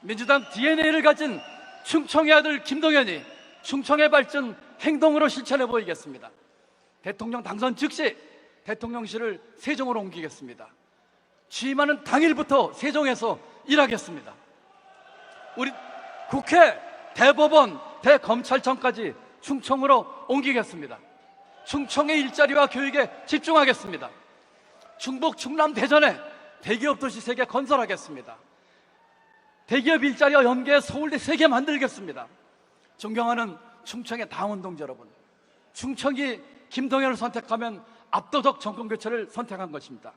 민주당 DNA를 가진 충청의 아들 김동연이 충청의 발전 행동으로 실천해 보이겠습니다. 대통령 당선 즉시 대통령실을 세종으로 옮기겠습니다. 취임하는 당일부터 세종에서 일하겠습니다. 우리 국회, 대법원, 대검찰청까지 충청으로 옮기겠습니다. 충청의 일자리와 교육에 집중하겠습니다. 충북, 충남, 대전에 대기업 도시 3개 건설하겠습니다. 대기업 일자리와 연계 서울대 3개 만들겠습니다. 존경하는 충청의 당원 동지 여러분, 충청이 김동연을 선택하면 압도적 정권 교체를 선택한 것입니다.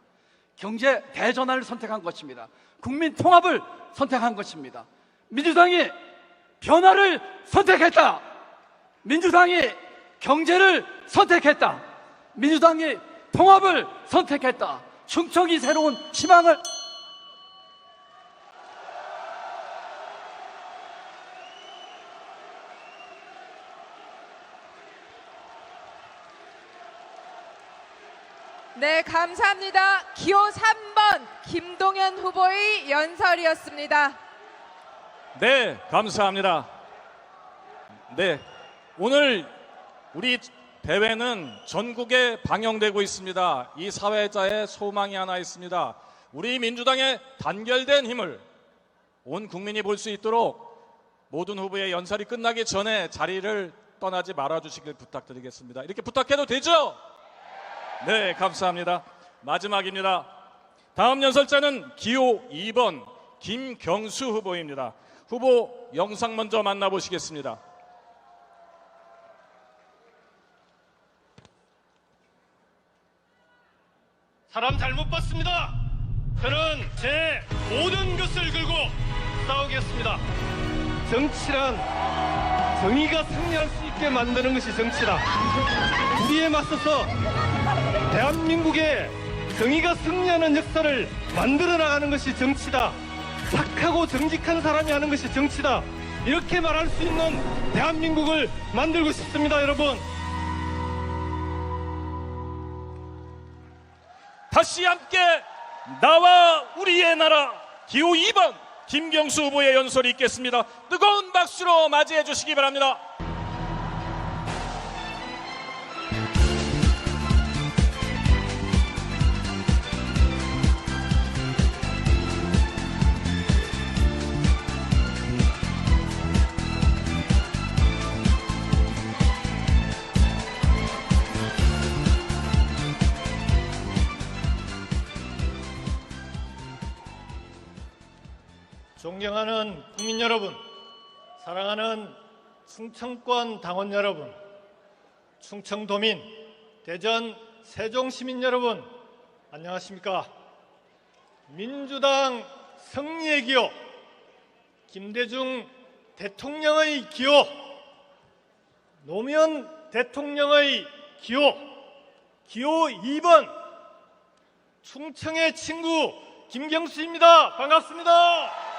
경제 대전환을 선택한 것입니다. 국민 통합을 선택한 것입니다. 민주당이 변화를 선택했다. 민주당이 경제를 선택했다. 민주당이 통합을 선택했다. 충청이 새로운 희망을 네, 감사합니다. 기호 3번 김동연 후보의 연설이었습니다. 네, 감사합니다. 네, 오늘 우리 대회는 전국에 방영되고 있습니다. 이 사회자의 소망이 하나 있습니다. 우리 민주당의 단결된 힘을 온 국민이 볼 수 있도록 모든 후보의 연설이 끝나기 전에 자리를 떠나지 말아주시길 부탁드리겠습니다. 이렇게 부탁해도 되죠? 네, 감사합니다. 마지막입니다. 다음 연설자는 기호 2번 김경수 후보입니다. 후보 영상 먼저 만나보시겠습니다. 사람 잘못 봤습니다. 저는 제 모든 것을 걸고 싸우겠습니다. 정치란 정의가 승리할 수 있게 만드는 것이 정치다. 우리에 맞서서 대한민국의 정의가 승리하는 역사를 만들어 나가는 것이 정치다. 착하고 정직한 사람이 하는 것이 정치다. 이렇게 말할 수 있는 대한민국을 만들고 싶습니다, 여러분. 다시 함께 나와 우리의 나라 기호 2번 김경수 후보의 연설이 있겠습니다. 뜨거운 박수로 맞이해 주시기 바랍니다. 존경하는 국민 여러분, 사랑하는 충청권 당원 여러분, 충청도민, 대전 세종시민 여러분, 안녕하십니까? 민주당 승리의 기호, 김대중 대통령의 기호, 노무현 대통령의 기호 2번 충청의 친구 김경수입니다. 반갑습니다.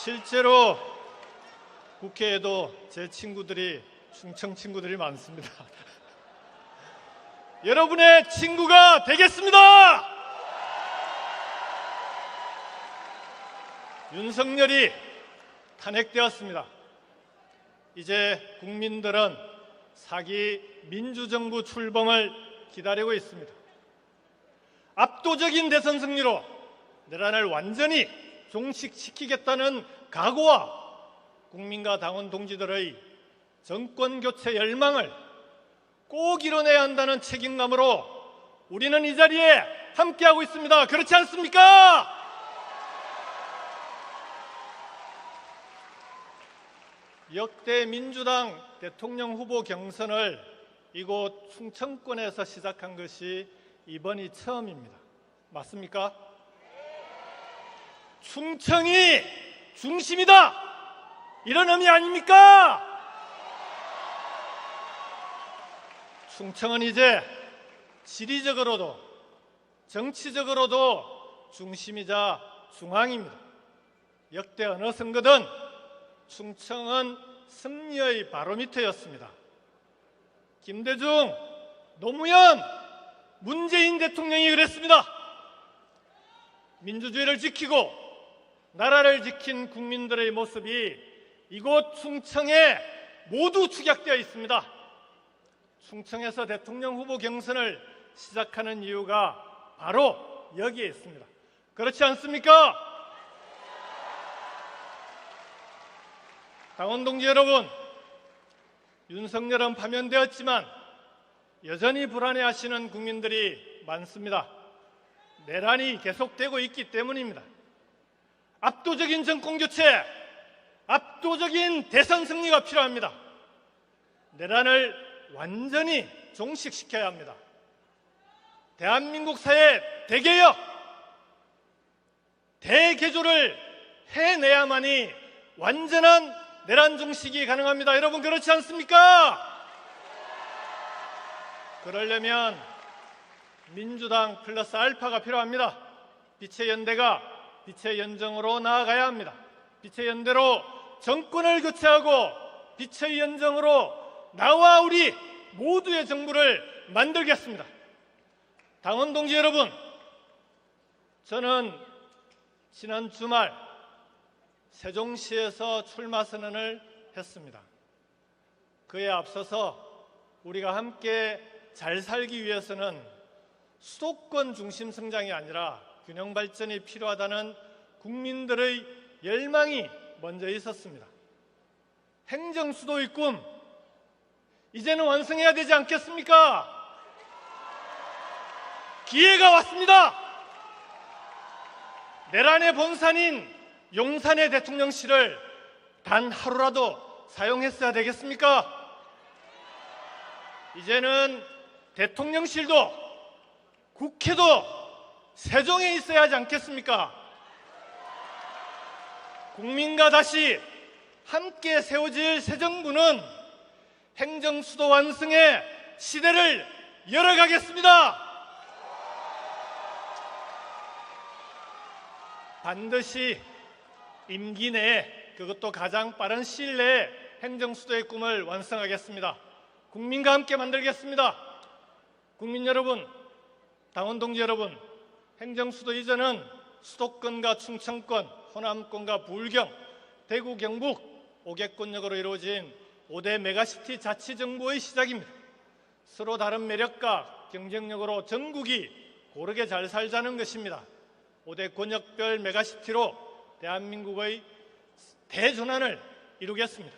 실제로 국회에도 제 친구들이 충청 친구들이 많습니다. 여러분의 친구가 되겠습니다. 윤석열이 탄핵되었습니다. 이제 국민들은 사기 민주정부 출범을 기다리고 있습니다. 압도적인 대선 승리로 내란을 완전히 종식시키겠다는 각오와 국민과 당원 동지들의 정권 교체 열망을 꼭 이뤄내야 한다는 책임감으로 우리는 이 자리에 함께하고 있습니다. 그렇지 않습니까? 역대 민주당 대통령 후보 경선을 이곳 충청권에서 시작한 것이 이번이 처음입니다. 맞습니까? 충청이 중심이다! 이런 의미 아닙니까? 충청은 이제 지리적으로도 정치적으로도 중심이자 중앙입니다. 역대 어느 선거든 충청은 승리의 바로미터였습니다. 김대중, 노무현, 문재인 대통령이 그랬습니다. 민주주의를 지키고 나라를 지킨 국민들의 모습이 이곳 충청에 모두 축약되어 있습니다. 충청에서 대통령 후보 경선을 시작하는 이유가 바로 여기에 있습니다. 그렇지 않습니까? 당원 동지 여러분, 윤석열은 파면되었지만 여전히 불안해하시는 국민들이 많습니다. 내란이 계속되고 있기 때문입니다. 압도적인 정권교체, 압도적인 대선 승리가 필요합니다. 내란을 완전히 종식시켜야 합니다. 대한민국 사회 대개혁, 대개조를 해내야만이 완전한 내란 종식이 가능합니다. 여러분 그렇지 않습니까? 그러려면 민주당 플러스 알파가 필요합니다. 빛의 연대가 빛의 연정으로 나아가야 합니다. 빛의 연대로 정권을 교체하고 빛의 연정으로 나와 우리 모두의 정부를 만들겠습니다. 당원 동지 여러분, 저는 지난 주말 세종시에서 출마 선언을 했습니다. 그에 앞서서 우리가 함께 잘 살기 위해서는 수도권 중심 성장이 아니라 균형 발전이 필요하다는 국민들의 열망이 먼저 있었습니다. 행정 수도의 꿈, 이제는 완성해야 되지 않겠습니까? 기회가 왔습니다. 내란의 본산인 용산의 대통령실을 단 하루라도 사용했어야 되겠습니까? 이제는 대통령실도 국회도 세종에 있어야 하지 않겠습니까? 국민과 다시 함께 세워질 새 정부는 행정수도 완성의 시대를 열어가겠습니다. 반드시 임기 내에, 그것도 가장 빠른 시일 내에 행정수도의 꿈을 완성하겠습니다. 국민과 함께 만들겠습니다. 국민 여러분, 당원 동지 여러분, 행정수도 이전은 수도권과 충청권, 호남권과 부울경, 대구, 경북 5개권역으로 이루어진 5대 메가시티 자치정부의 시작입니다. 서로 다른 매력과 경쟁력으로 전국이 고르게 잘 살자는 것입니다. 5대 권역별 메가시티로 대한민국의 대전환을 이루겠습니다.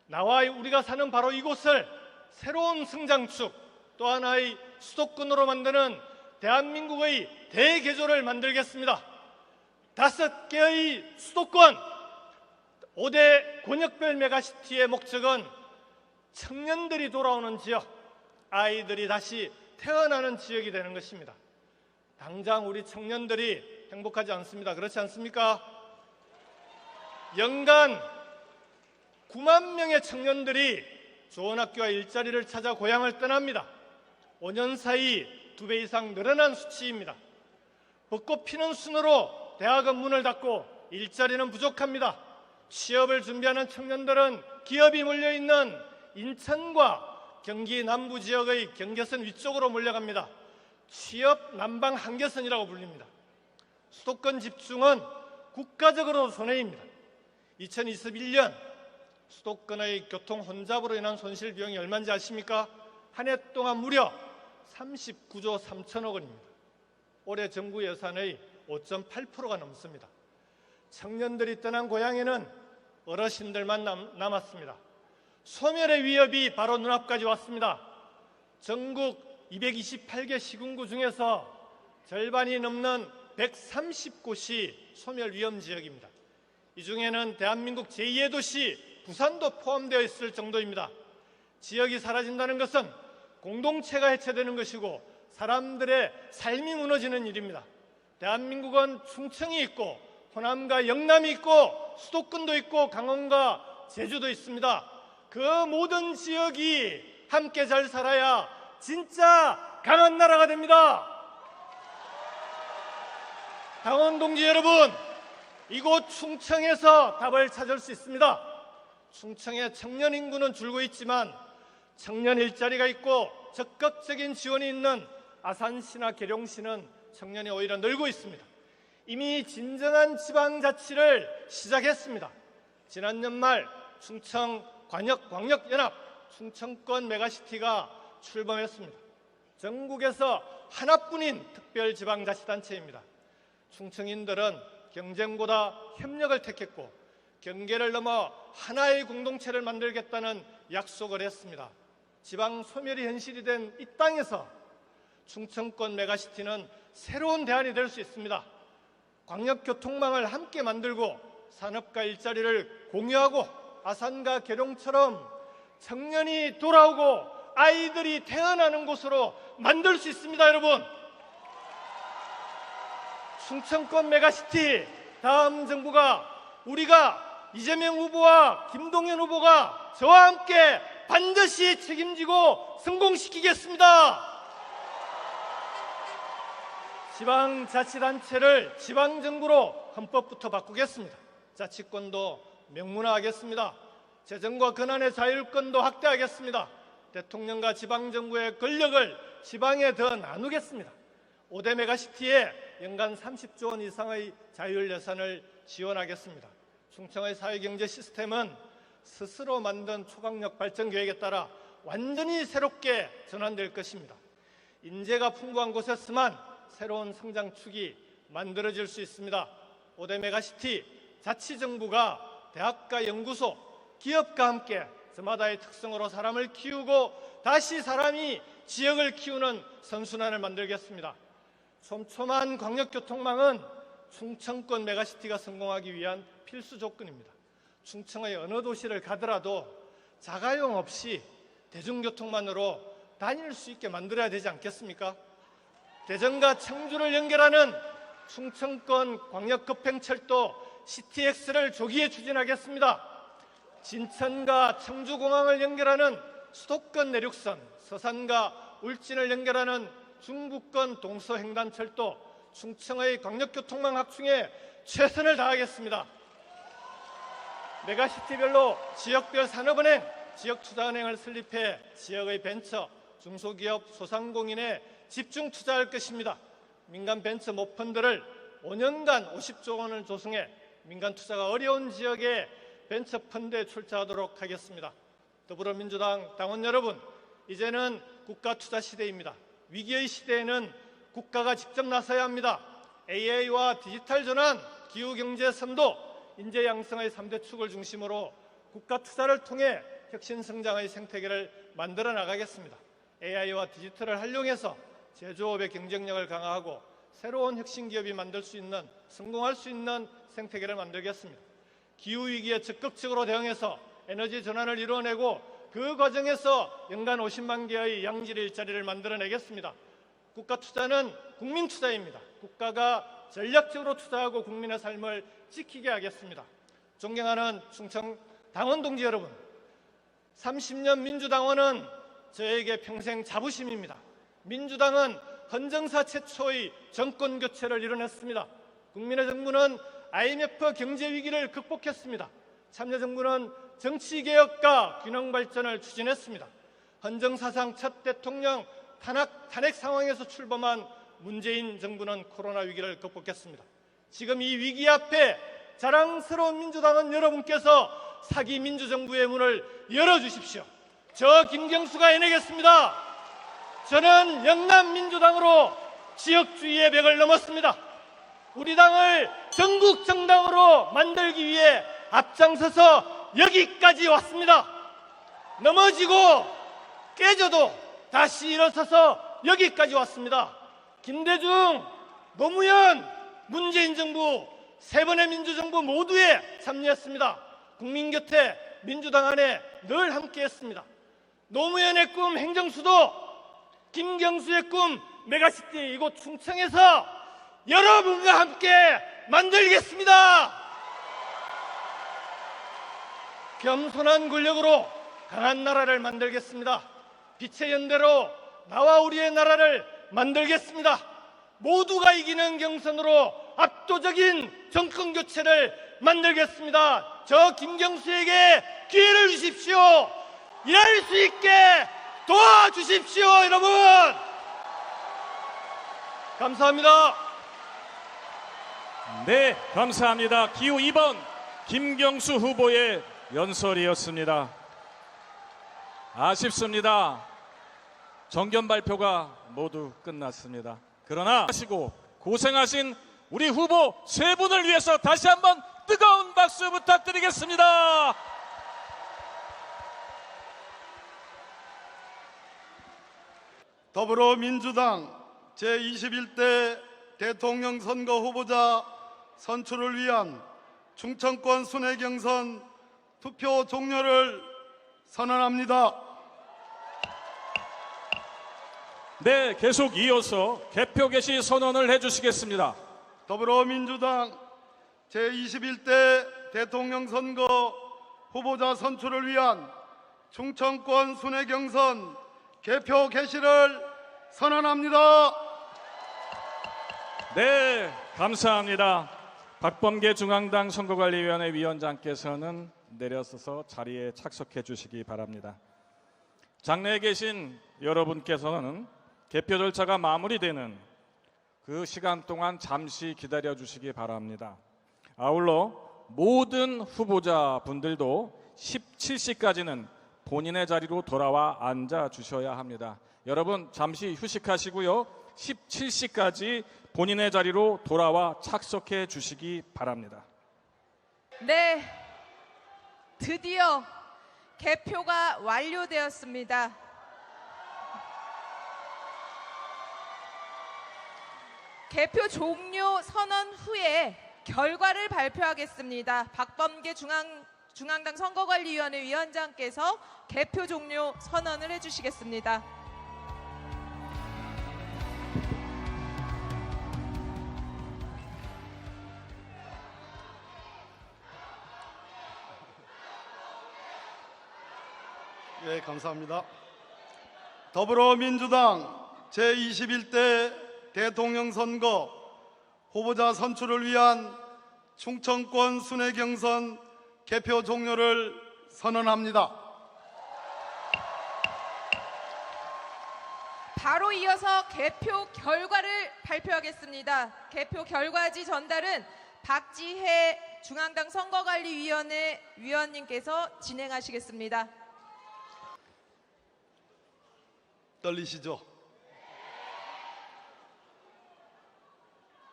나와 우리가 사는 바로 이곳을 새로운 성장축, 또 하나의 수도권으로 만드는 대한민국의 대개조를 만들겠습니다. 5개의 수도권, 5대 권역별 메가시티의 목적은 청년들이 돌아오는 지역, 아이들이 다시 태어나는 지역이 되는 것입니다. 당장 우리 청년들이 행복하지 않습니다. 그렇지 않습니까? 연간 9만 명의 청년들이 좋은 학교와 일자리를 찾아 고향을 떠납니다. 5년 사이 2배 이상 늘어난 수치입니다. 벚꽃 피는 순으로 대학은 문을 닫고 일자리는 부족합니다. 취업을 준비하는 청년들은 기업이 몰려있는 인천과 경기 남부 지역의 경계선 위쪽으로 몰려갑니다. 취업 남방 한계선이라고 불립니다. 수도권 집중은 국가적으로 손해입니다. 2021년 수도권의 교통 혼잡으로 인한 손실 비용이 얼마인지 아십니까? 한 해 동안 무려 39조 3천억 원입니다. 올해 정부 예산의 5.8%가 넘습니다. 청년들이 떠난 고향에는 어르신들만 남았습니다. 소멸의 위협이 바로 눈앞까지 왔습니다. 전국 228개 시군구 중에서 절반이 넘는 130곳이 소멸 위험 지역입니다. 이 중에는 대한민국 제2의 도시 부산도 포함되어 있을 정도입니다. 지역이 사라진다는 것은 공동체가 해체되는 것이고 사람들의 삶이 무너지는 일입니다. 대한민국은 충청이 있고 호남과 영남이 있고 수도권도 있고 강원과 제주도 있습니다. 그 모든 지역이 함께 잘 살아야 진짜 강한 나라가 됩니다. 당원 동지 여러분, 이곳 충청에서 답을 찾을 수 있습니다. 충청의 청년 인구는 줄고 있지만 청년 일자리가 있고 적극적인 지원이 있는 아산시나 계룡시는 청년이 오히려 늘고 있습니다. 이미 진정한 지방자치를 시작했습니다. 지난 연말 충청 광역연합 충청권 메가시티가 출범했습니다. 전국에서 하나뿐인 특별지방자치단체입니다. 충청인들은 경쟁보다 협력을 택했고 경계를 넘어 하나의 공동체를 만들겠다는 약속을 했습니다. 지방 소멸이 현실이 된 이 땅에서 충청권 메가시티는 새로운 대안이 될 수 있습니다. 광역교통망을 함께 만들고 산업과 일자리를 공유하고 아산과 계룡처럼 청년이 돌아오고 아이들이 태어나는 곳으로 만들 수 있습니다. 여러분, 충청권 메가시티 다음 정부가 우리가 이재명 후보와 김동연 후보가 저와 함께 반드시 책임지고 성공시키겠습니다. 지방자치단체를 지방정부로 헌법부터 바꾸겠습니다. 자치권도 명문화하겠습니다. 재정과 권한의 자율권도 확대하겠습니다. 대통령과 지방정부의 권력을 지방에 더 나누겠습니다. 5대 메가시티에 연간 30조 원 이상의 자율 예산을 지원하겠습니다. 충청의 사회경제 시스템은 스스로 만든 초강력 발전 계획에 따라 완전히 새롭게 전환될 것입니다. 인재가 풍부한 곳에서만 새로운 성장축이 만들어질 수 있습니다. 5대 메가시티 자치정부가 대학과 연구소, 기업과 함께 저마다의 특성으로 사람을 키우고 다시 사람이 지역을 키우는 선순환을 만들겠습니다. 촘촘한 광역교통망은 충청권 메가시티가 성공하기 위한 필수 조건입니다. 충청의 어느 도시를 가더라도 자가용 없이 대중교통만으로 다닐 수 있게 만들어야 되지 않겠습니까? 대전과 청주를 연결하는 충청권 광역급행철도 CTX를 조기에 추진하겠습니다. 진천과 청주공항을 연결하는 수도권 내륙선, 서산과 울진을 연결하는 중부권 동서횡단철도, 충청의 광역교통망 확충에 최선을 다하겠습니다. 메가시티별로 지역별 산업은행, 지역투자은행을 설립해 지역의 벤처, 중소기업, 소상공인에 집중 투자할 것입니다. 민간 벤처 모펀드를 5년간 50조 원을 조성해 민간 투자가 어려운 지역에 벤처 펀드에 출자하도록 하겠습니다. 더불어민주당 당원 여러분, 이제는 국가 투자 시대입니다. 위기의 시대에는 국가가 직접 나서야 합니다. AI와 디지털 전환, 기후경제 선도, 인재 양성의 3대 축을 중심으로 국가 투자를 통해 혁신 성장의 생태계를 만들어 나가겠습니다. AI와 디지털을 활용해서 제조업의 경쟁력을 강화하고 새로운 혁신 기업이 만들 수 있는, 성공할 수 있는 생태계를 만들겠습니다. 기후위기에 적극적으로 대응해서 에너지 전환을 이루어내고 그 과정에서 연간 50만 개의 양질 일자리를 만들어내겠습니다. 국가 투자는 국민 투자입니다. 국가가 전략적으로 투자하고 국민의 삶을 지키게 하겠습니다. 존경하는 충청 당원 동지 여러분, 30년 민주당원은 저에게 평생 자부심입니다. 민주당은 헌정사 최초의 정권 교체를 이뤄냈습니다. 국민의 정부는 IMF 경제 위기를 극복했습니다. 참여정부는 정치개혁과 균형발전을 추진했습니다. 헌정사상 첫 대통령 탄핵 상황에서 출범한 문재인 정부는 코로나 위기를 극복했습니다. 지금 이 위기 앞에 자랑스러운 민주당은 여러분께서 사기 민주정부의 문을 열어주십시오. 저 김경수가 해내겠습니다. 저는 영남 민주당으로 지역주의의 벽을 넘었습니다. 우리 당을 전국 정당으로 만들기 위해 앞장서서 여기까지 왔습니다. 넘어지고 깨져도 다시 일어서서 여기까지 왔습니다. 김대중, 노무현, 문재인 정부, 세 번의 민주정부 모두에 참여했습니다. 국민 곁에 민주당 안에 늘 함께했습니다. 노무현의 꿈 행정수도, 김경수의 꿈 메가시티 이곳 충청에서 여러분과 함께 만들겠습니다. 겸손한 권력으로 강한 나라를 만들겠습니다. 빛의 연대로 나와 우리의 나라를 만들겠습니다. 모두가 이기는 경선으로 압도적인 정권 교체를 만들겠습니다. 저 김경수에게 기회를 주십시오. 일할 수 있게 도와주십시오, 여러분. 감사합니다. 네, 감사합니다. 기호 2번 김경수 후보의 연설이었습니다. 아쉽습니다. 정견 발표가 모두 끝났습니다. 그러나 하시고 고생하신 우리 후보 세 분을 위해서 다시 한번 뜨거운 박수 부탁드리겠습니다. 더불어민주당 제21대 대통령 선거 후보자 선출을 위한 충청권 순회경선 투표 종료를 선언합니다. 네, 계속 이어서 개표 개시 선언을 해주시겠습니다. 더불어민주당 제21대 대통령 선거 후보자 선출을 위한 충청권 순회경선 개표 개시를 선언합니다. 네, 감사합니다. 박범계 중앙당 선거관리위원회 위원장께서는 내려서서 자리에 착석해 주시기 바랍니다. 장내에 계신 여러분께서는 개표 절차가 마무리되는 그 시간 동안 잠시 기다려 주시기 바랍니다. 아울러 모든 후보자 분들도 17시까지는 본인의 자리로 돌아와 앉아 주셔야 합니다. 여러분 잠시 휴식하시고요. 17시까지 본인의 자리로 돌아와 착석해 주시기 바랍니다. 네, 드디어 개표가 완료되었습니다. 개표 종료 선언 후에 결과를 발표하겠습니다. 박범계 중앙당 선거관리위원회 위원장께서 개표 종료 선언을 해주시겠습니다. 네, 감사합니다. 더불어민주당 제21대 대통령 선거 후보자 선출을 위한 충청권 순회경선 개표 종료를 선언합니다. 바로 이어서 개표 결과를 발표하겠습니다. 개표 결과지 전달은 박지혜 중앙당 선거관리위원회 위원님께서 진행하시겠습니다. 떨리시죠?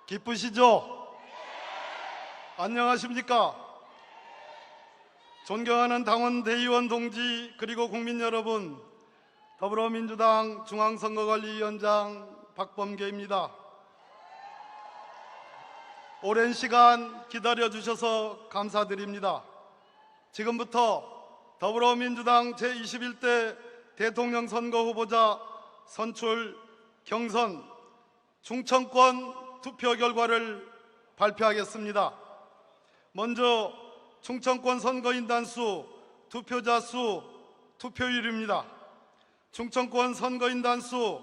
기쁘시죠? 안녕하십니까? 존경하는 당원 대의원 동지 그리고 국민 여러분, 더불어민주당 중앙선거관리위원장 박범계입니다. 오랜 시간 기다려주셔서 감사드립니다. 지금부터 더불어민주당 제21대 대통령 선거 후보자 선출 경선 충청권 투표 결과를 발표하겠습니다. 먼저 충청권 선거인단 수, 투표자 수, 투표율입니다. 충청권 선거인단 수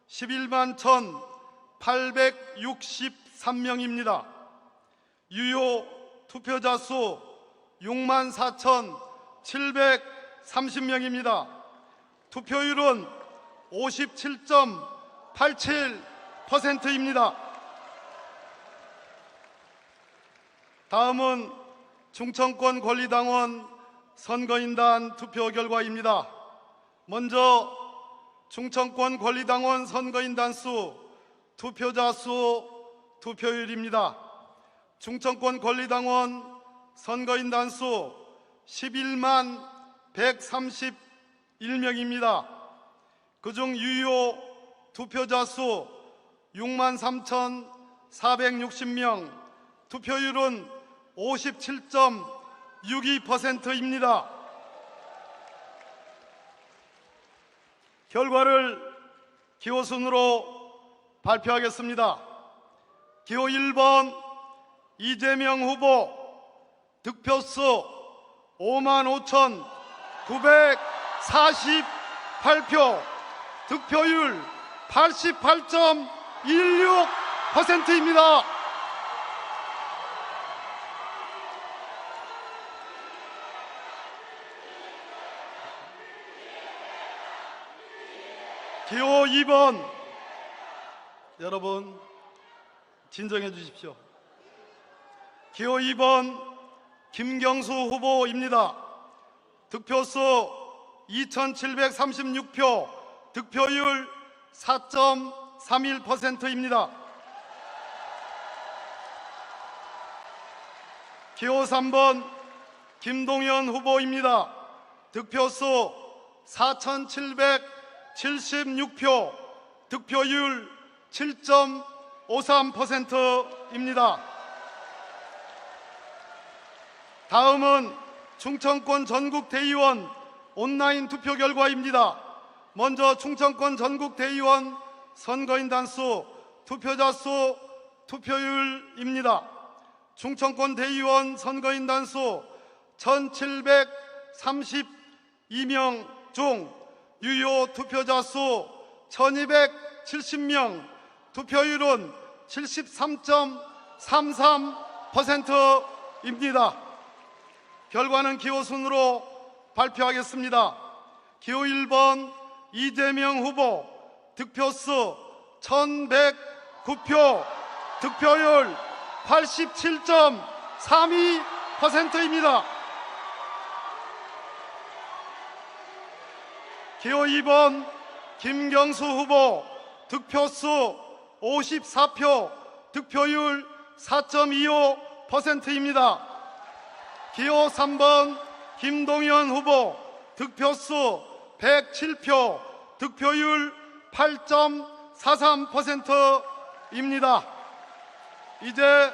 11만 1,863명입니다. 유효 투표자 수 6만 4,730명입니다. 투표율은 57.87%입니다. 다음은 충청권 권리당원 선거인단 투표 결과입니다. 먼저 충청권 권리당원 선거인단 수, 투표자 수, 투표율입니다. 충청권 권리당원 선거인단 수 11만 131명입니다. 그중 유효 투표자 수 6만 3,460명, 투표율은 57.62%입니다. 결과를 기호순으로 발표하겠습니다. 기호 1번 이재명 후보 득표수 55,948표, 득표율 88.16%입니다. 기호 2번, 여러분 진정해 주십시오. 기호 2번 김경수 후보입니다. 득표수 2,736표, 득표율 4.31%입니다. 기호 3번 김동연 후보입니다. 득표수 4,776표, 득표율 7.53%입니다. 다음은 충청권 전국대의원 온라인 투표 결과입니다. 먼저 충청권 전국대의원 선거인단 수, 투표자 수, 투표율입니다. 충청권 대의원 선거인단 수 1,732명 중 유효 투표자 수 1,270명, 투표율은 73.33%입니다. 결과는 기호 순으로 발표하겠습니다. 기호 1번 이재명 후보, 득표수 1,109표, 득표율 87.32%입니다. 기호 2번 김경수 후보, 득표수 54표, 득표율 4.25%입니다. 기호 3번 김동연 후보, 득표수 107표, 득표율 8.43%입니다. 이제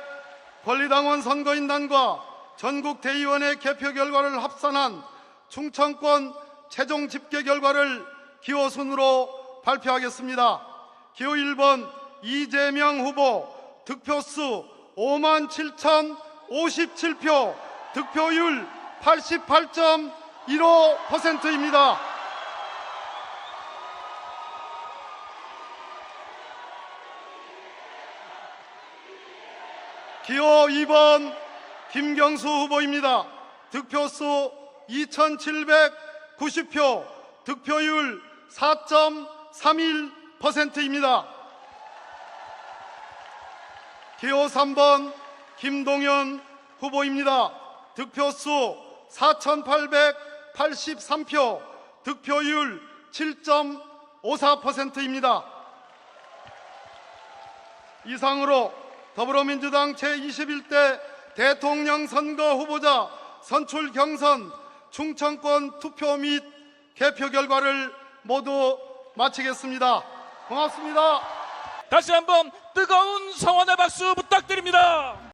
권리당원 선거인단과 전국대의원의 개표 결과를 합산한 충청권 최종 집계 결과를 기호 순으로 발표하겠습니다. 기호 1번 이재명 후보, 득표수 57,057표, 득표율 88.15%입니다. 기호 2번 김경수 후보입니다. 득표수 2,790표, 득표율 4.31%입니다. 기호 3번 김동연 후보입니다. 득표수 4,883표, 득표율 7.54%입니다. 이상으로 더불어민주당 제21대 대통령 선거 후보자 선출 경선 충청권 투표 및 개표 결과를 모두 마치겠습니다. 고맙습니다. 다시 한번 뜨거운 성원의 박수 부탁드립니다.